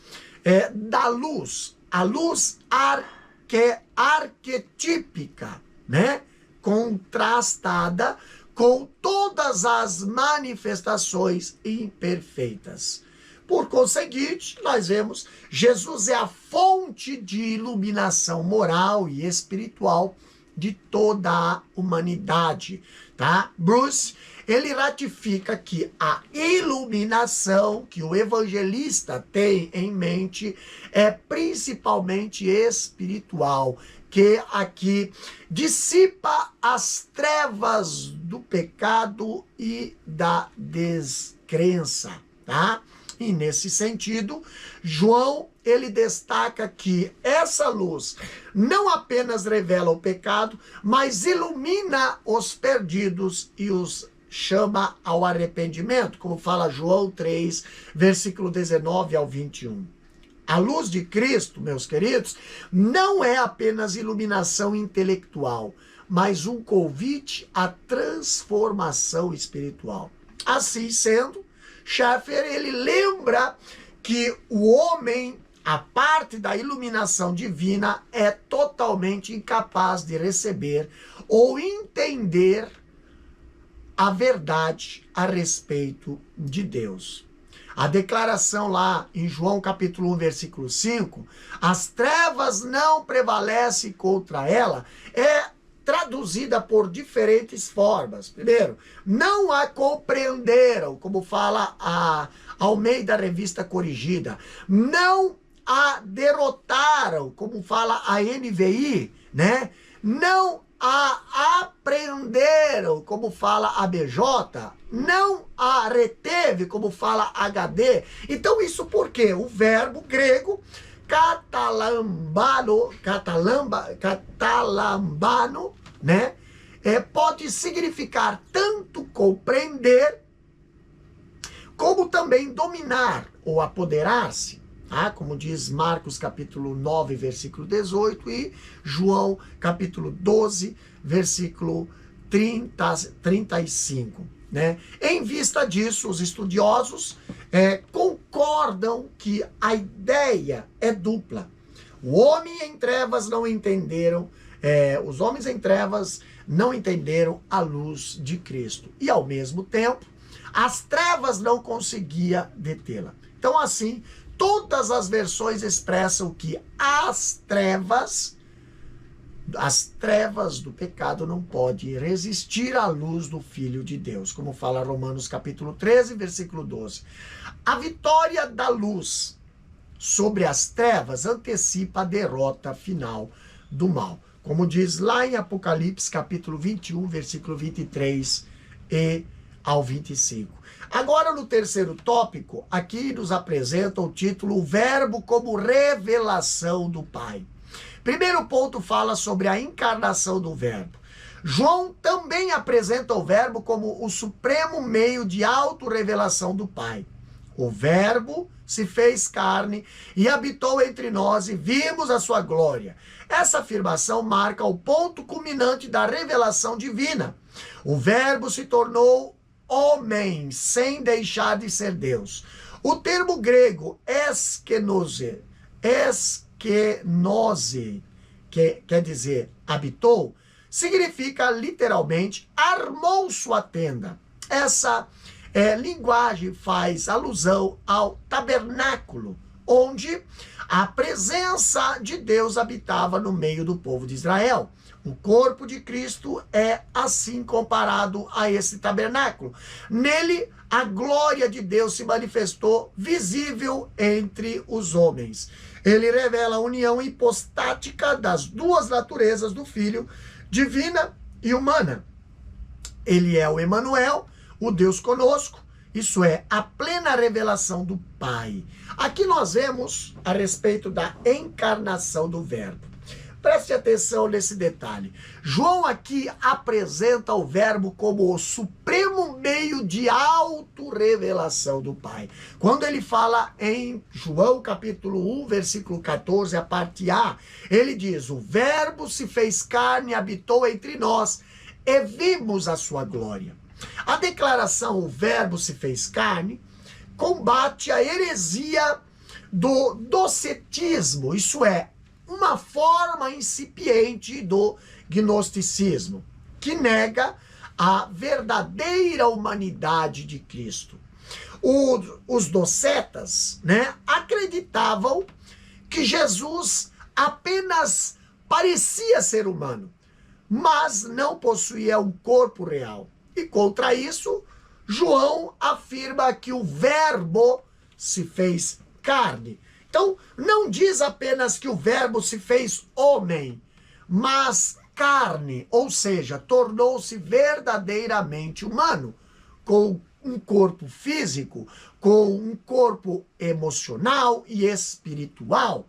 da luz. A luz arquetípica, né? Contrastada com todas as manifestações imperfeitas. Por conseguinte, nós vemos, Jesus é a fonte de iluminação moral e espiritual de toda a humanidade, tá? Bruce, ele ratifica que a iluminação que o evangelista tem em mente é principalmente espiritual, que aqui dissipa as trevas do pecado e da descrença, tá? E nesse sentido, João, ele destaca que essa luz não apenas revela o pecado, mas ilumina os perdidos e os chama ao arrependimento, como fala João 3, versículo 19 ao 21. A luz de Cristo, meus queridos, não é apenas iluminação intelectual, mas um convite à transformação espiritual. Assim sendo, Schaeffer, ele lembra que o homem, a parte da iluminação divina, é totalmente incapaz de receber ou entender a verdade a respeito de Deus. A declaração lá em João capítulo 1, versículo 5, as trevas não prevalecem contra ela, é traduzida por diferentes formas. Primeiro, não a compreenderam, como fala a Almeida Revista Corrigida. Não a derrotaram, como fala a NVI, né? Não a aprenderam, como fala a BJ. Não a reteve, como fala HD. Então isso por quê? O verbo grego catalambano, né? Pode significar tanto compreender como também dominar ou apoderar-se, tá? Como diz Marcos capítulo 9, versículo 18 e João capítulo 12, versículo 35. Né? Em vista disso, os estudiosos concordam que a ideia é dupla. O homem em trevas não entenderam, os homens em trevas não entenderam a luz de Cristo. E ao mesmo tempo, as trevas não conseguiam detê-la. Então assim, todas as versões expressam que as trevas do pecado não podem resistir à luz do Filho de Deus, como fala Romanos capítulo 13, versículo 12. A vitória da luz sobre as trevas antecipa a derrota final do mal, como diz lá em Apocalipse capítulo 21, versículo 23 e ao 25. Agora, no terceiro tópico, aqui nos apresenta o título O Verbo como revelação do Pai. Primeiro ponto fala sobre a encarnação do Verbo. João também apresenta o Verbo como o supremo meio de autorrevelação do Pai. O Verbo se fez carne e habitou entre nós e vimos a sua glória. Essa afirmação marca o ponto culminante da revelação divina. O Verbo se tornou homem sem deixar de ser Deus. O termo grego eskenose, que quer dizer habitou, significa literalmente armou sua tenda. Essa linguagem faz alusão ao tabernáculo, onde a presença de Deus habitava no meio do povo de Israel. O corpo de Cristo é assim comparado a esse tabernáculo. Nele, a glória de Deus se manifestou visível entre os homens. Ele revela a união hipostática das duas naturezas do Filho, divina e humana. Ele é o Emanuel, o Deus conosco, isso é, a plena revelação do Pai. Aqui nós vemos a respeito da encarnação do Verbo. Preste atenção nesse detalhe. João aqui apresenta o Verbo como o supremo meio de autorrevelação do Pai. Quando ele fala em João capítulo 1, versículo 14, a parte A, ele diz: o Verbo se fez carne e habitou entre nós e vimos a sua glória. A declaração o Verbo se fez carne combate a heresia do docetismo, isso é, uma forma incipiente do gnosticismo, que nega a verdadeira humanidade de Cristo. Os docetas, acreditavam que Jesus apenas parecia ser humano, mas não possuía um corpo real. E contra isso, João afirma que o Verbo se fez carne. Então, não diz apenas que o Verbo se fez homem, mas carne, ou seja, tornou-se verdadeiramente humano, com um corpo físico, com um corpo emocional e espiritual.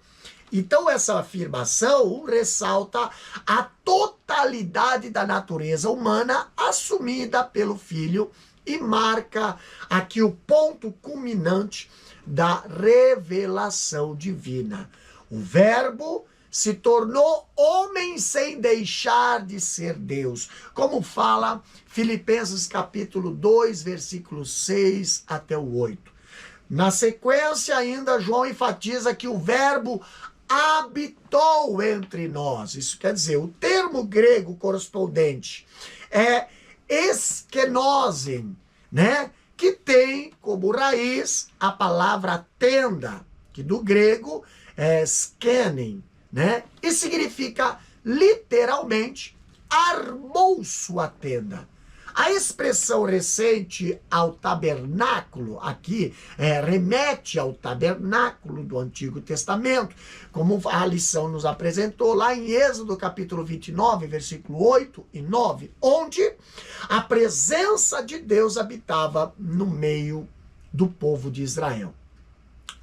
Então, essa afirmação ressalta a totalidade da natureza humana assumida pelo Filho e marca aqui o ponto culminante da revelação divina. O Verbo se tornou homem sem deixar de ser Deus, como fala Filipenses capítulo 2, versículos 6 até o 8. Na sequência ainda, João enfatiza que o Verbo habitou entre nós. Isso quer dizer, o termo grego correspondente é eskenosen, que tem como raiz a palavra tenda, que do grego é skenen, e significa literalmente armou sua tenda. A expressão recente ao tabernáculo aqui remete ao tabernáculo do Antigo Testamento, como a lição nos apresentou lá em Êxodo capítulo 29, versículo 8 e 9, onde a presença de Deus habitava no meio do povo de Israel.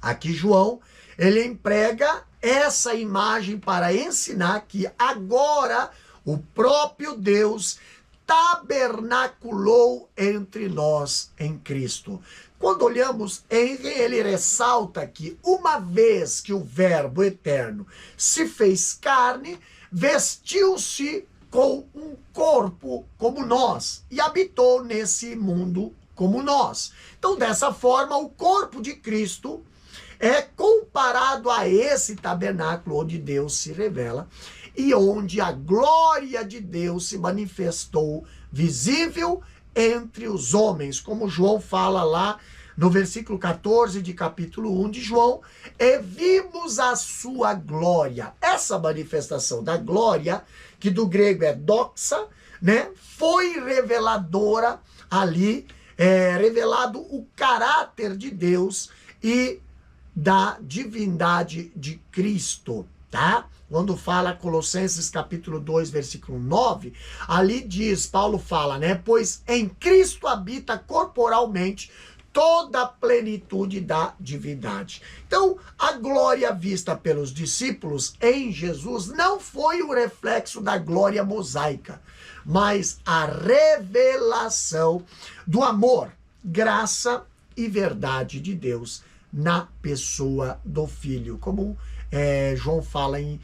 Aqui João, ele emprega essa imagem para ensinar que agora o próprio Deus tabernaculou entre nós em Cristo. Quando olhamos, ele ressalta que uma vez que o Verbo eterno se fez carne, vestiu-se com um corpo como nós e habitou nesse mundo como nós. Então, dessa forma, o corpo de Cristo é comparado a esse tabernáculo onde Deus se revela e onde a glória de Deus se manifestou visível entre os homens, como João fala lá no versículo 14 de capítulo 1 de João, e vimos a sua glória. Essa manifestação da glória, que do grego é doxa, né, foi reveladora ali, revelado o caráter de Deus e da divindade de Cristo, tá? Quando fala Colossenses capítulo 2, versículo 9, ali diz, Paulo fala, né? Pois em Cristo habita corporalmente toda a plenitude da divindade. Então, a glória vista pelos discípulos em Jesus não foi o reflexo da glória mosaica, mas a revelação do amor, graça e verdade de Deus na pessoa do Filho, como João fala em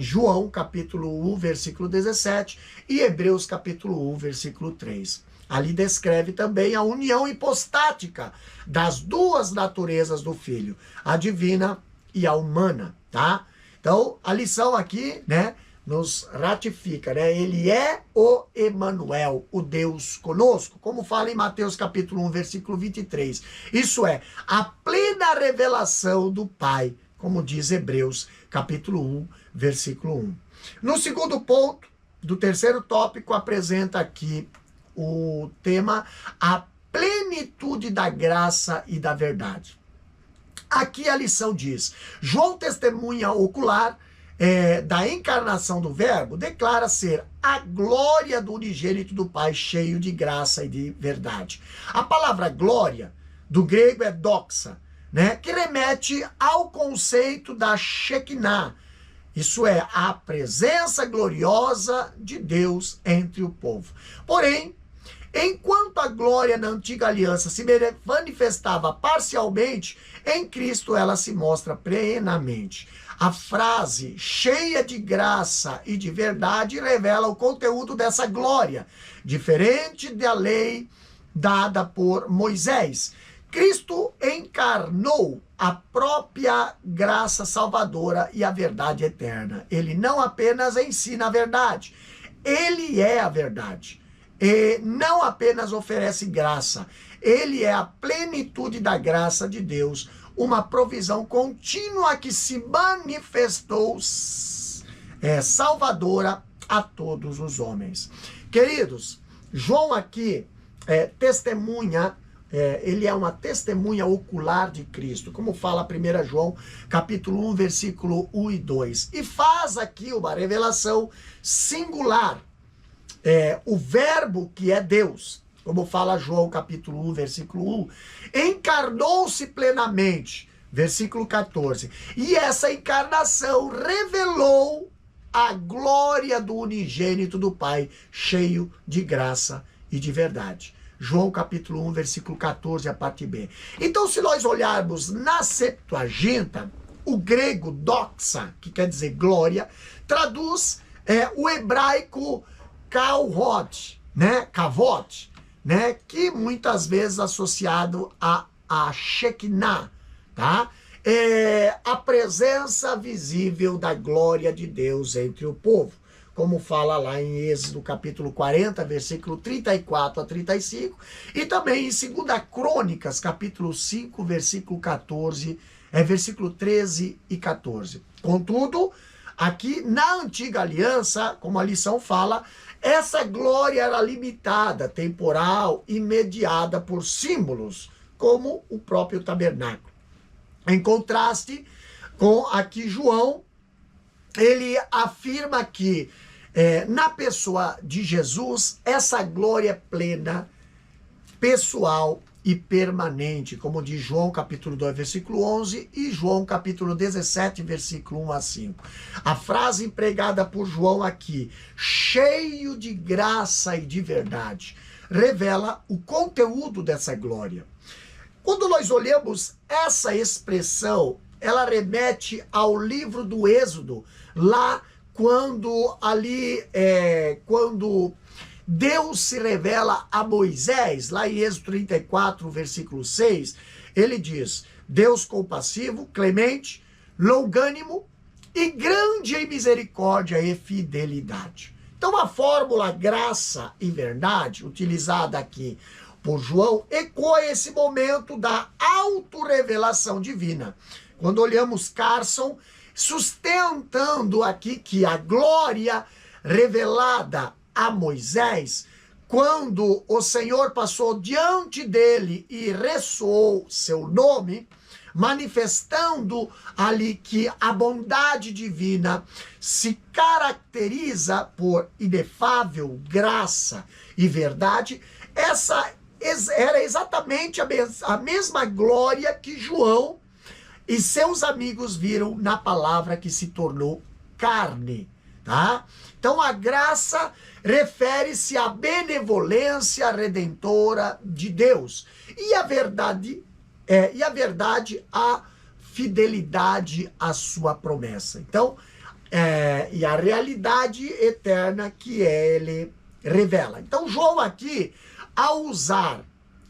João capítulo 1, versículo 17 e Hebreus capítulo 1, versículo 3. Ali descreve também a união hipostática das duas naturezas do Filho, a divina e a humana, tá? Então, a lição aqui, né, nos ratifica, né? Ele é o Emanuel, o Deus conosco, como fala em Mateus capítulo 1, versículo 23. Isso é, a plena revelação do Pai, como diz Hebreus capítulo 1, versículo 1. No segundo ponto, do terceiro tópico, apresenta aqui o tema, a plenitude da graça e da verdade. Aqui a lição diz, João testemunha ocular da encarnação do Verbo, declara ser a glória do unigênito do Pai, cheio de graça e de verdade. A palavra glória, do grego é doxa, né, que remete ao conceito da Shekinah, isso é, a presença gloriosa de Deus entre o povo. Porém, enquanto a glória na antiga aliança se manifestava parcialmente, em Cristo ela se mostra plenamente. A frase cheia de graça e de verdade revela o conteúdo dessa glória, diferente da lei dada por Moisés. Cristo encarnou a própria graça salvadora e a verdade eterna. Ele não apenas ensina a verdade, ele é a verdade. E não apenas oferece graça, ele é a plenitude da graça de Deus, uma provisão contínua que se manifestou salvadora a todos os homens. Queridos, João aqui testemunha, ele é uma testemunha ocular de Cristo, como fala 1 João capítulo 1, versículo 1 e 2. E faz aqui uma revelação singular. O verbo que é Deus, como fala João capítulo 1, versículo 1, encarnou-se plenamente, versículo 14, e essa encarnação revelou a glória do unigênito do Pai, cheio de graça e de verdade. João capítulo 1, versículo 14, a parte B. Então, se nós olharmos na Septuaginta, o grego doxa, que quer dizer glória, traduz o hebraico kavod, né, que muitas vezes associado a Shekinah, tá? A presença visível da glória de Deus entre o povo, como fala lá em Êxodo capítulo 40, versículo 34 a 35, e também em 2 Crônicas, capítulo 5, versículo 14, versículo 13 e 14. Contudo, aqui na antiga aliança, como a lição fala, essa glória era limitada, temporal e mediada por símbolos, como o próprio tabernáculo. Em contraste com aqui João, ele afirma que na pessoa de Jesus, essa glória plena, pessoal e permanente, como diz João capítulo 2, versículo 11 e João capítulo 17, versículo 1 a 5. A frase empregada por João aqui, cheio de graça e de verdade, revela o conteúdo dessa glória. Quando nós olhamos essa expressão, ela remete ao livro do Êxodo, lá quando Deus se revela a Moisés, lá em Êxodo 34, versículo 6, ele diz: Deus compassivo, clemente, longânimo e grande em misericórdia e fidelidade. Então a fórmula graça e verdade, utilizada aqui por João, ecoa esse momento da autorrevelação divina. Quando olhamos Carson, sustentando aqui que a glória revelada a Moisés, quando o Senhor passou diante dele e ressoou seu nome, manifestando ali que a bondade divina se caracteriza por inefável graça e verdade, essa era exatamente a mesma glória que João e seus amigos viram na palavra que se tornou carne, tá? Então a graça refere-se à benevolência redentora de Deus e a verdade à fidelidade à sua promessa. Então, e a realidade eterna que ele revela. Então João aqui, ao usar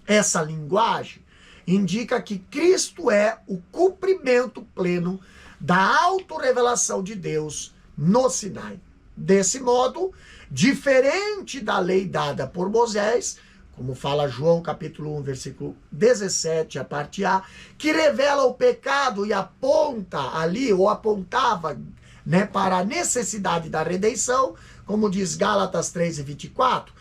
essa linguagem, indica que Cristo é o cumprimento pleno da autorrevelação de Deus no Sinai. Desse modo, diferente da lei dada por Moisés, como fala João capítulo 1, versículo 17, a parte A, que revela o pecado e aponta ali, ou apontava, né, para a necessidade da redenção, como diz Gálatas 3 e 24,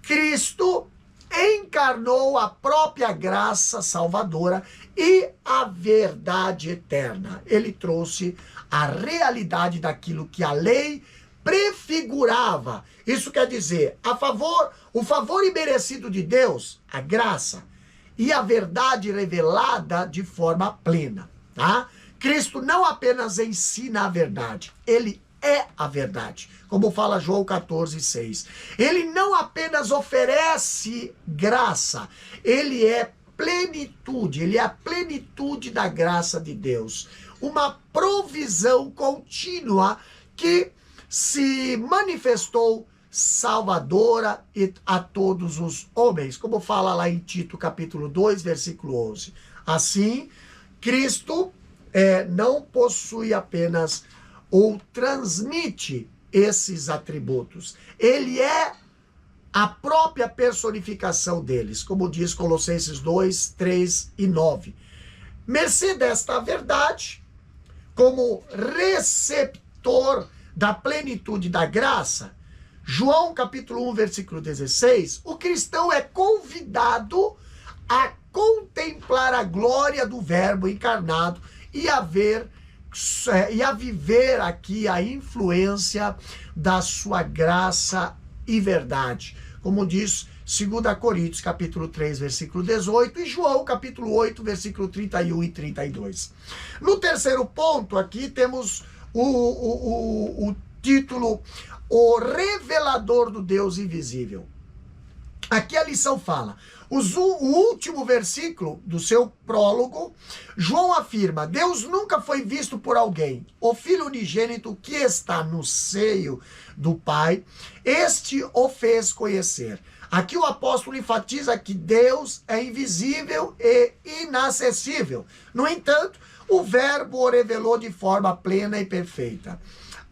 Cristo encarnou a própria graça salvadora e a verdade eterna. Ele trouxe a realidade daquilo que a lei prefigurava. Isso quer dizer, o favor imerecido de Deus, a graça, e a verdade revelada de forma plena, tá? Cristo não apenas ensina a verdade, ele é a verdade, como fala João 14, 6. Ele não apenas oferece graça, ele é plenitude, ele é a plenitude da graça de Deus. Uma provisão contínua que se manifestou salvadora a todos os homens, como fala lá em Tito capítulo 2, versículo 11. Assim, Cristo não possui apenas ou transmite esses atributos. Ele é a própria personificação deles, como diz Colossenses 2, 3 e 9. Mercê desta verdade, como receptor da plenitude da graça, João capítulo 1, versículo 16, o cristão é convidado a contemplar a glória do Verbo encarnado e a viver aqui a influência da sua graça e verdade. Como diz 2 Coríntios, capítulo 3, versículo 18, e João, capítulo 8, versículo 31 e 32. No terceiro ponto aqui temos o título, o revelador do Deus invisível. Aqui a lição fala, o último versículo do seu prólogo, João afirma, Deus nunca foi visto por alguém. O Filho unigênito que está no seio do Pai, este o fez conhecer. Aqui o apóstolo enfatiza que Deus é invisível e inacessível. No entanto, o Verbo o revelou de forma plena e perfeita.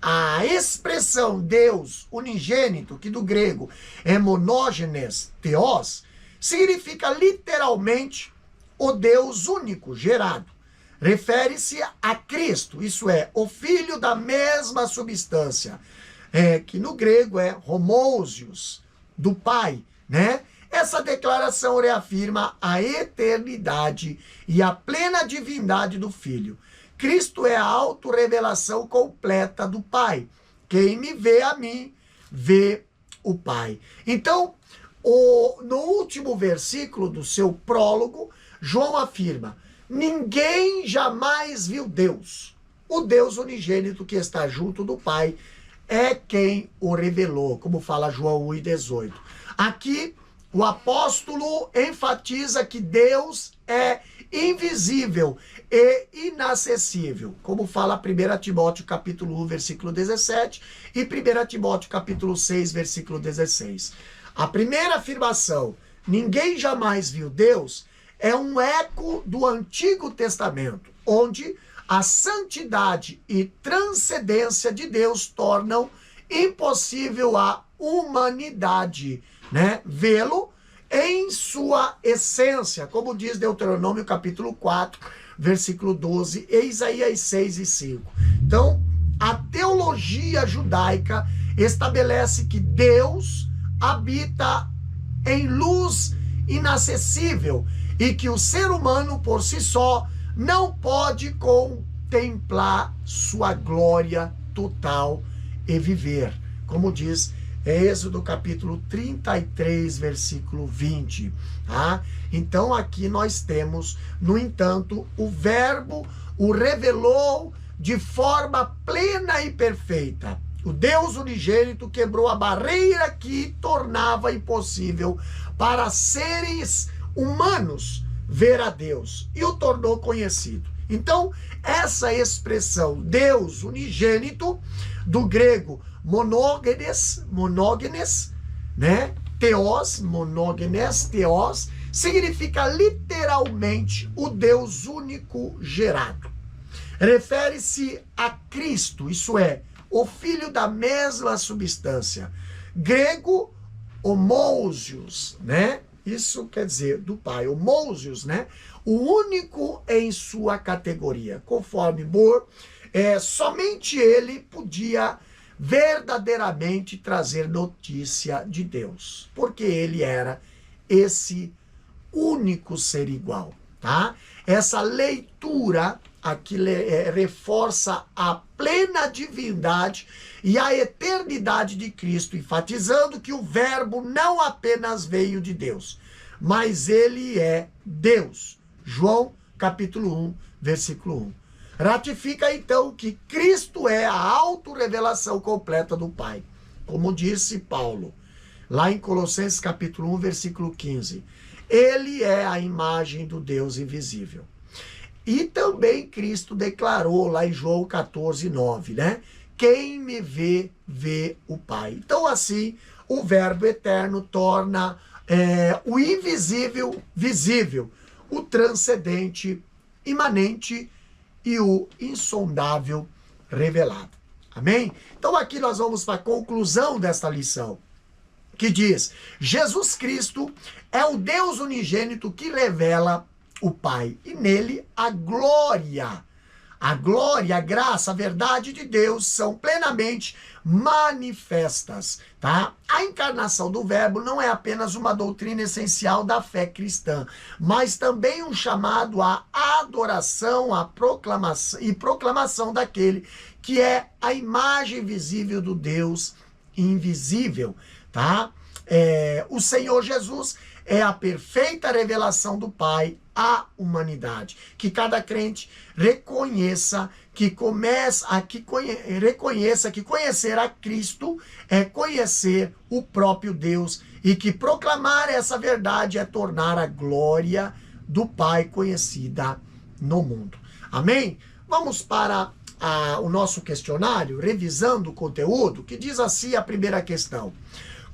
A expressão Deus unigênito, que do grego é monógenes theos, significa literalmente o Deus único, gerado. Refere-se a Cristo, isso é, o Filho da mesma substância, que no grego é homousios, do Pai, né? Essa declaração reafirma a eternidade e a plena divindade do Filho. Cristo é a autorrevelação completa do Pai. Quem me vê a mim, vê o Pai. Então, no último versículo do seu prólogo, João afirma: ninguém jamais viu Deus. O Deus unigênito que está junto do Pai é quem o revelou, como fala João 1,18. Aqui, o apóstolo enfatiza que Deus é invisível e inacessível, como fala 1 Timóteo capítulo 1, versículo 17 e 1 Timóteo capítulo 6, versículo 16. A primeira afirmação, ninguém jamais viu Deus, é um eco do Antigo Testamento, onde a santidade e transcendência de Deus tornam impossível a humanidade, né, vê-lo em sua essência, como diz Deuteronômio capítulo 4, versículo 12, e Isaías 6 e 5. Então, a teologia judaica estabelece que Deus habita em luz inacessível e que o ser humano por si só não pode contemplar sua glória total e viver, como diz Êxodo capítulo 33, versículo 20. Tá? Então aqui nós temos, no entanto, o Verbo o revelou de forma plena e perfeita. O Deus unigênito quebrou a barreira que tornava impossível para seres humanos ver a Deus e o tornou conhecido. Então, essa expressão Deus unigênito, do grego monógenes, né? Theos, monógenes, theos, significa literalmente o Deus único gerado. Refere-se a Cristo, isso é, o Filho da mesma substância. Grego, homousios, né? Isso quer dizer do Pai, homousios, né? O único em sua categoria. Conforme Moore, somente ele podia verdadeiramente trazer notícia de Deus, porque ele era esse único ser igual, tá? Essa leitura aqui reforça a plena divindade e a eternidade de Cristo, enfatizando que o Verbo não apenas veio de Deus, mas ele é Deus. João capítulo 1, versículo 1. Ratifica então que Cristo é a autorrevelação completa do Pai. Como disse Paulo, lá em Colossenses capítulo 1, versículo 15. Ele é a imagem do Deus invisível. E também Cristo declarou lá em João 14, 9, né? Quem me vê, vê o Pai. Então assim, o Verbo eterno torna o invisível visível, o transcendente imanente e o insondável revelado. Amém? Então aqui nós vamos para a conclusão desta lição, que diz: Jesus Cristo é o Deus unigênito que revela o Pai, e nele a glória, a graça, a verdade de Deus são plenamente manifestas, tá? A encarnação do Verbo não é apenas uma doutrina essencial da fé cristã, mas também um chamado à adoração, à proclamação daquele que é a imagem visível do Deus invisível, tá? O Senhor Jesus é a perfeita revelação do Pai à humanidade. Que cada crente reconheça que reconheça que conhecer a Cristo é conhecer o próprio Deus e que proclamar essa verdade é tornar a glória do Pai conhecida no mundo. Amém? Vamos para o nosso questionário, revisando o conteúdo, que diz assim a primeira questão: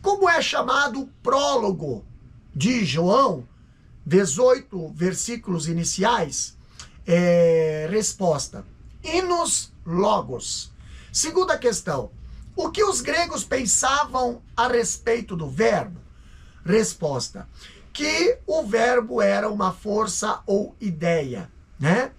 como é chamado o prólogo de João, 18 versículos iniciais? Resposta: Inos Logos. Segunda questão: o que os gregos pensavam a respeito do verbo? Resposta: que o verbo era uma força ou ideia, né?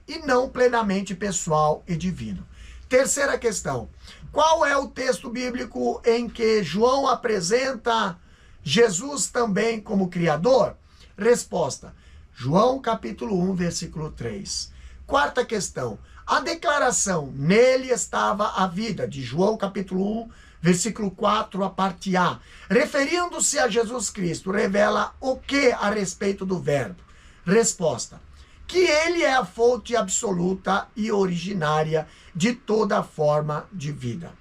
E não plenamente pessoal e divino. Terceira questão: qual é o texto bíblico em que João apresenta Jesus também como Criador? Resposta: João capítulo 1, versículo 3. Quarta questão: a declaração "nele estava a vida", de João capítulo 1, versículo 4, a parte A, referindo-se a Jesus Cristo, revela o que a respeito do verbo? Resposta: que ele é a fonte absoluta e originária de toda forma de vida.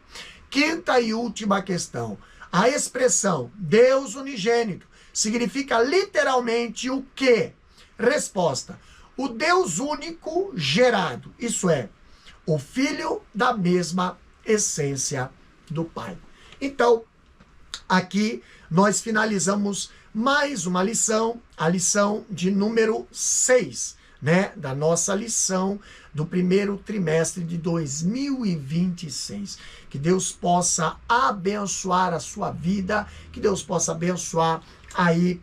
Quinta e última questão. A expressão Deus unigênito significa literalmente o quê? Resposta: o Deus único gerado, isso é, o Filho da mesma essência do Pai. Então, aqui nós finalizamos mais uma lição, a lição de número 6, né, da nossa lição do primeiro trimestre de 2026. Que Deus possa abençoar a sua vida, que Deus possa abençoar aí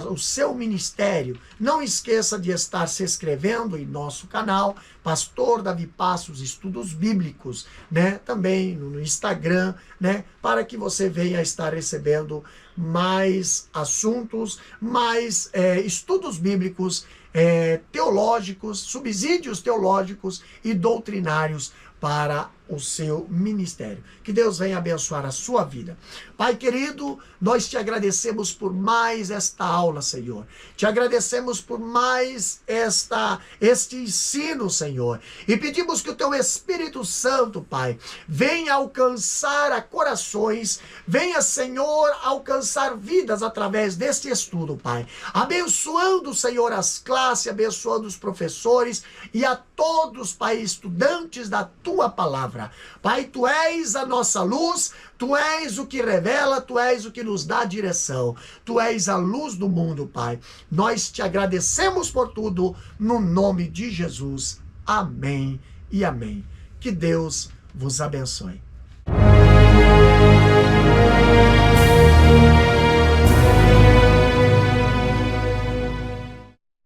o seu ministério. Não esqueça de estar se inscrevendo em nosso canal, Pastor Davi Passos Estudos Bíblicos, né? Também no Instagram, né? Para que você venha estar recebendo mais assuntos, mais estudos bíblicos, teológicos, subsídios teológicos e doutrinários para o seu ministério. Que Deus venha abençoar a sua vida. Pai querido, nós te agradecemos por mais esta aula, Senhor. Te agradecemos por mais este ensino, Senhor. E pedimos que o teu Espírito Santo, Pai, venha alcançar corações, venha, Senhor, alcançar vidas através deste estudo, Pai. Abençoando, Senhor, as classes, abençoando os professores e a todos, Pai, estudantes da tua palavra. Pai, tu és a nossa luz, tu és o que revela, tu és o que nos dá direção, tu és a luz do mundo, Pai. Nós te agradecemos por tudo, no nome de Jesus. Amém e amém. Que Deus vos abençoe.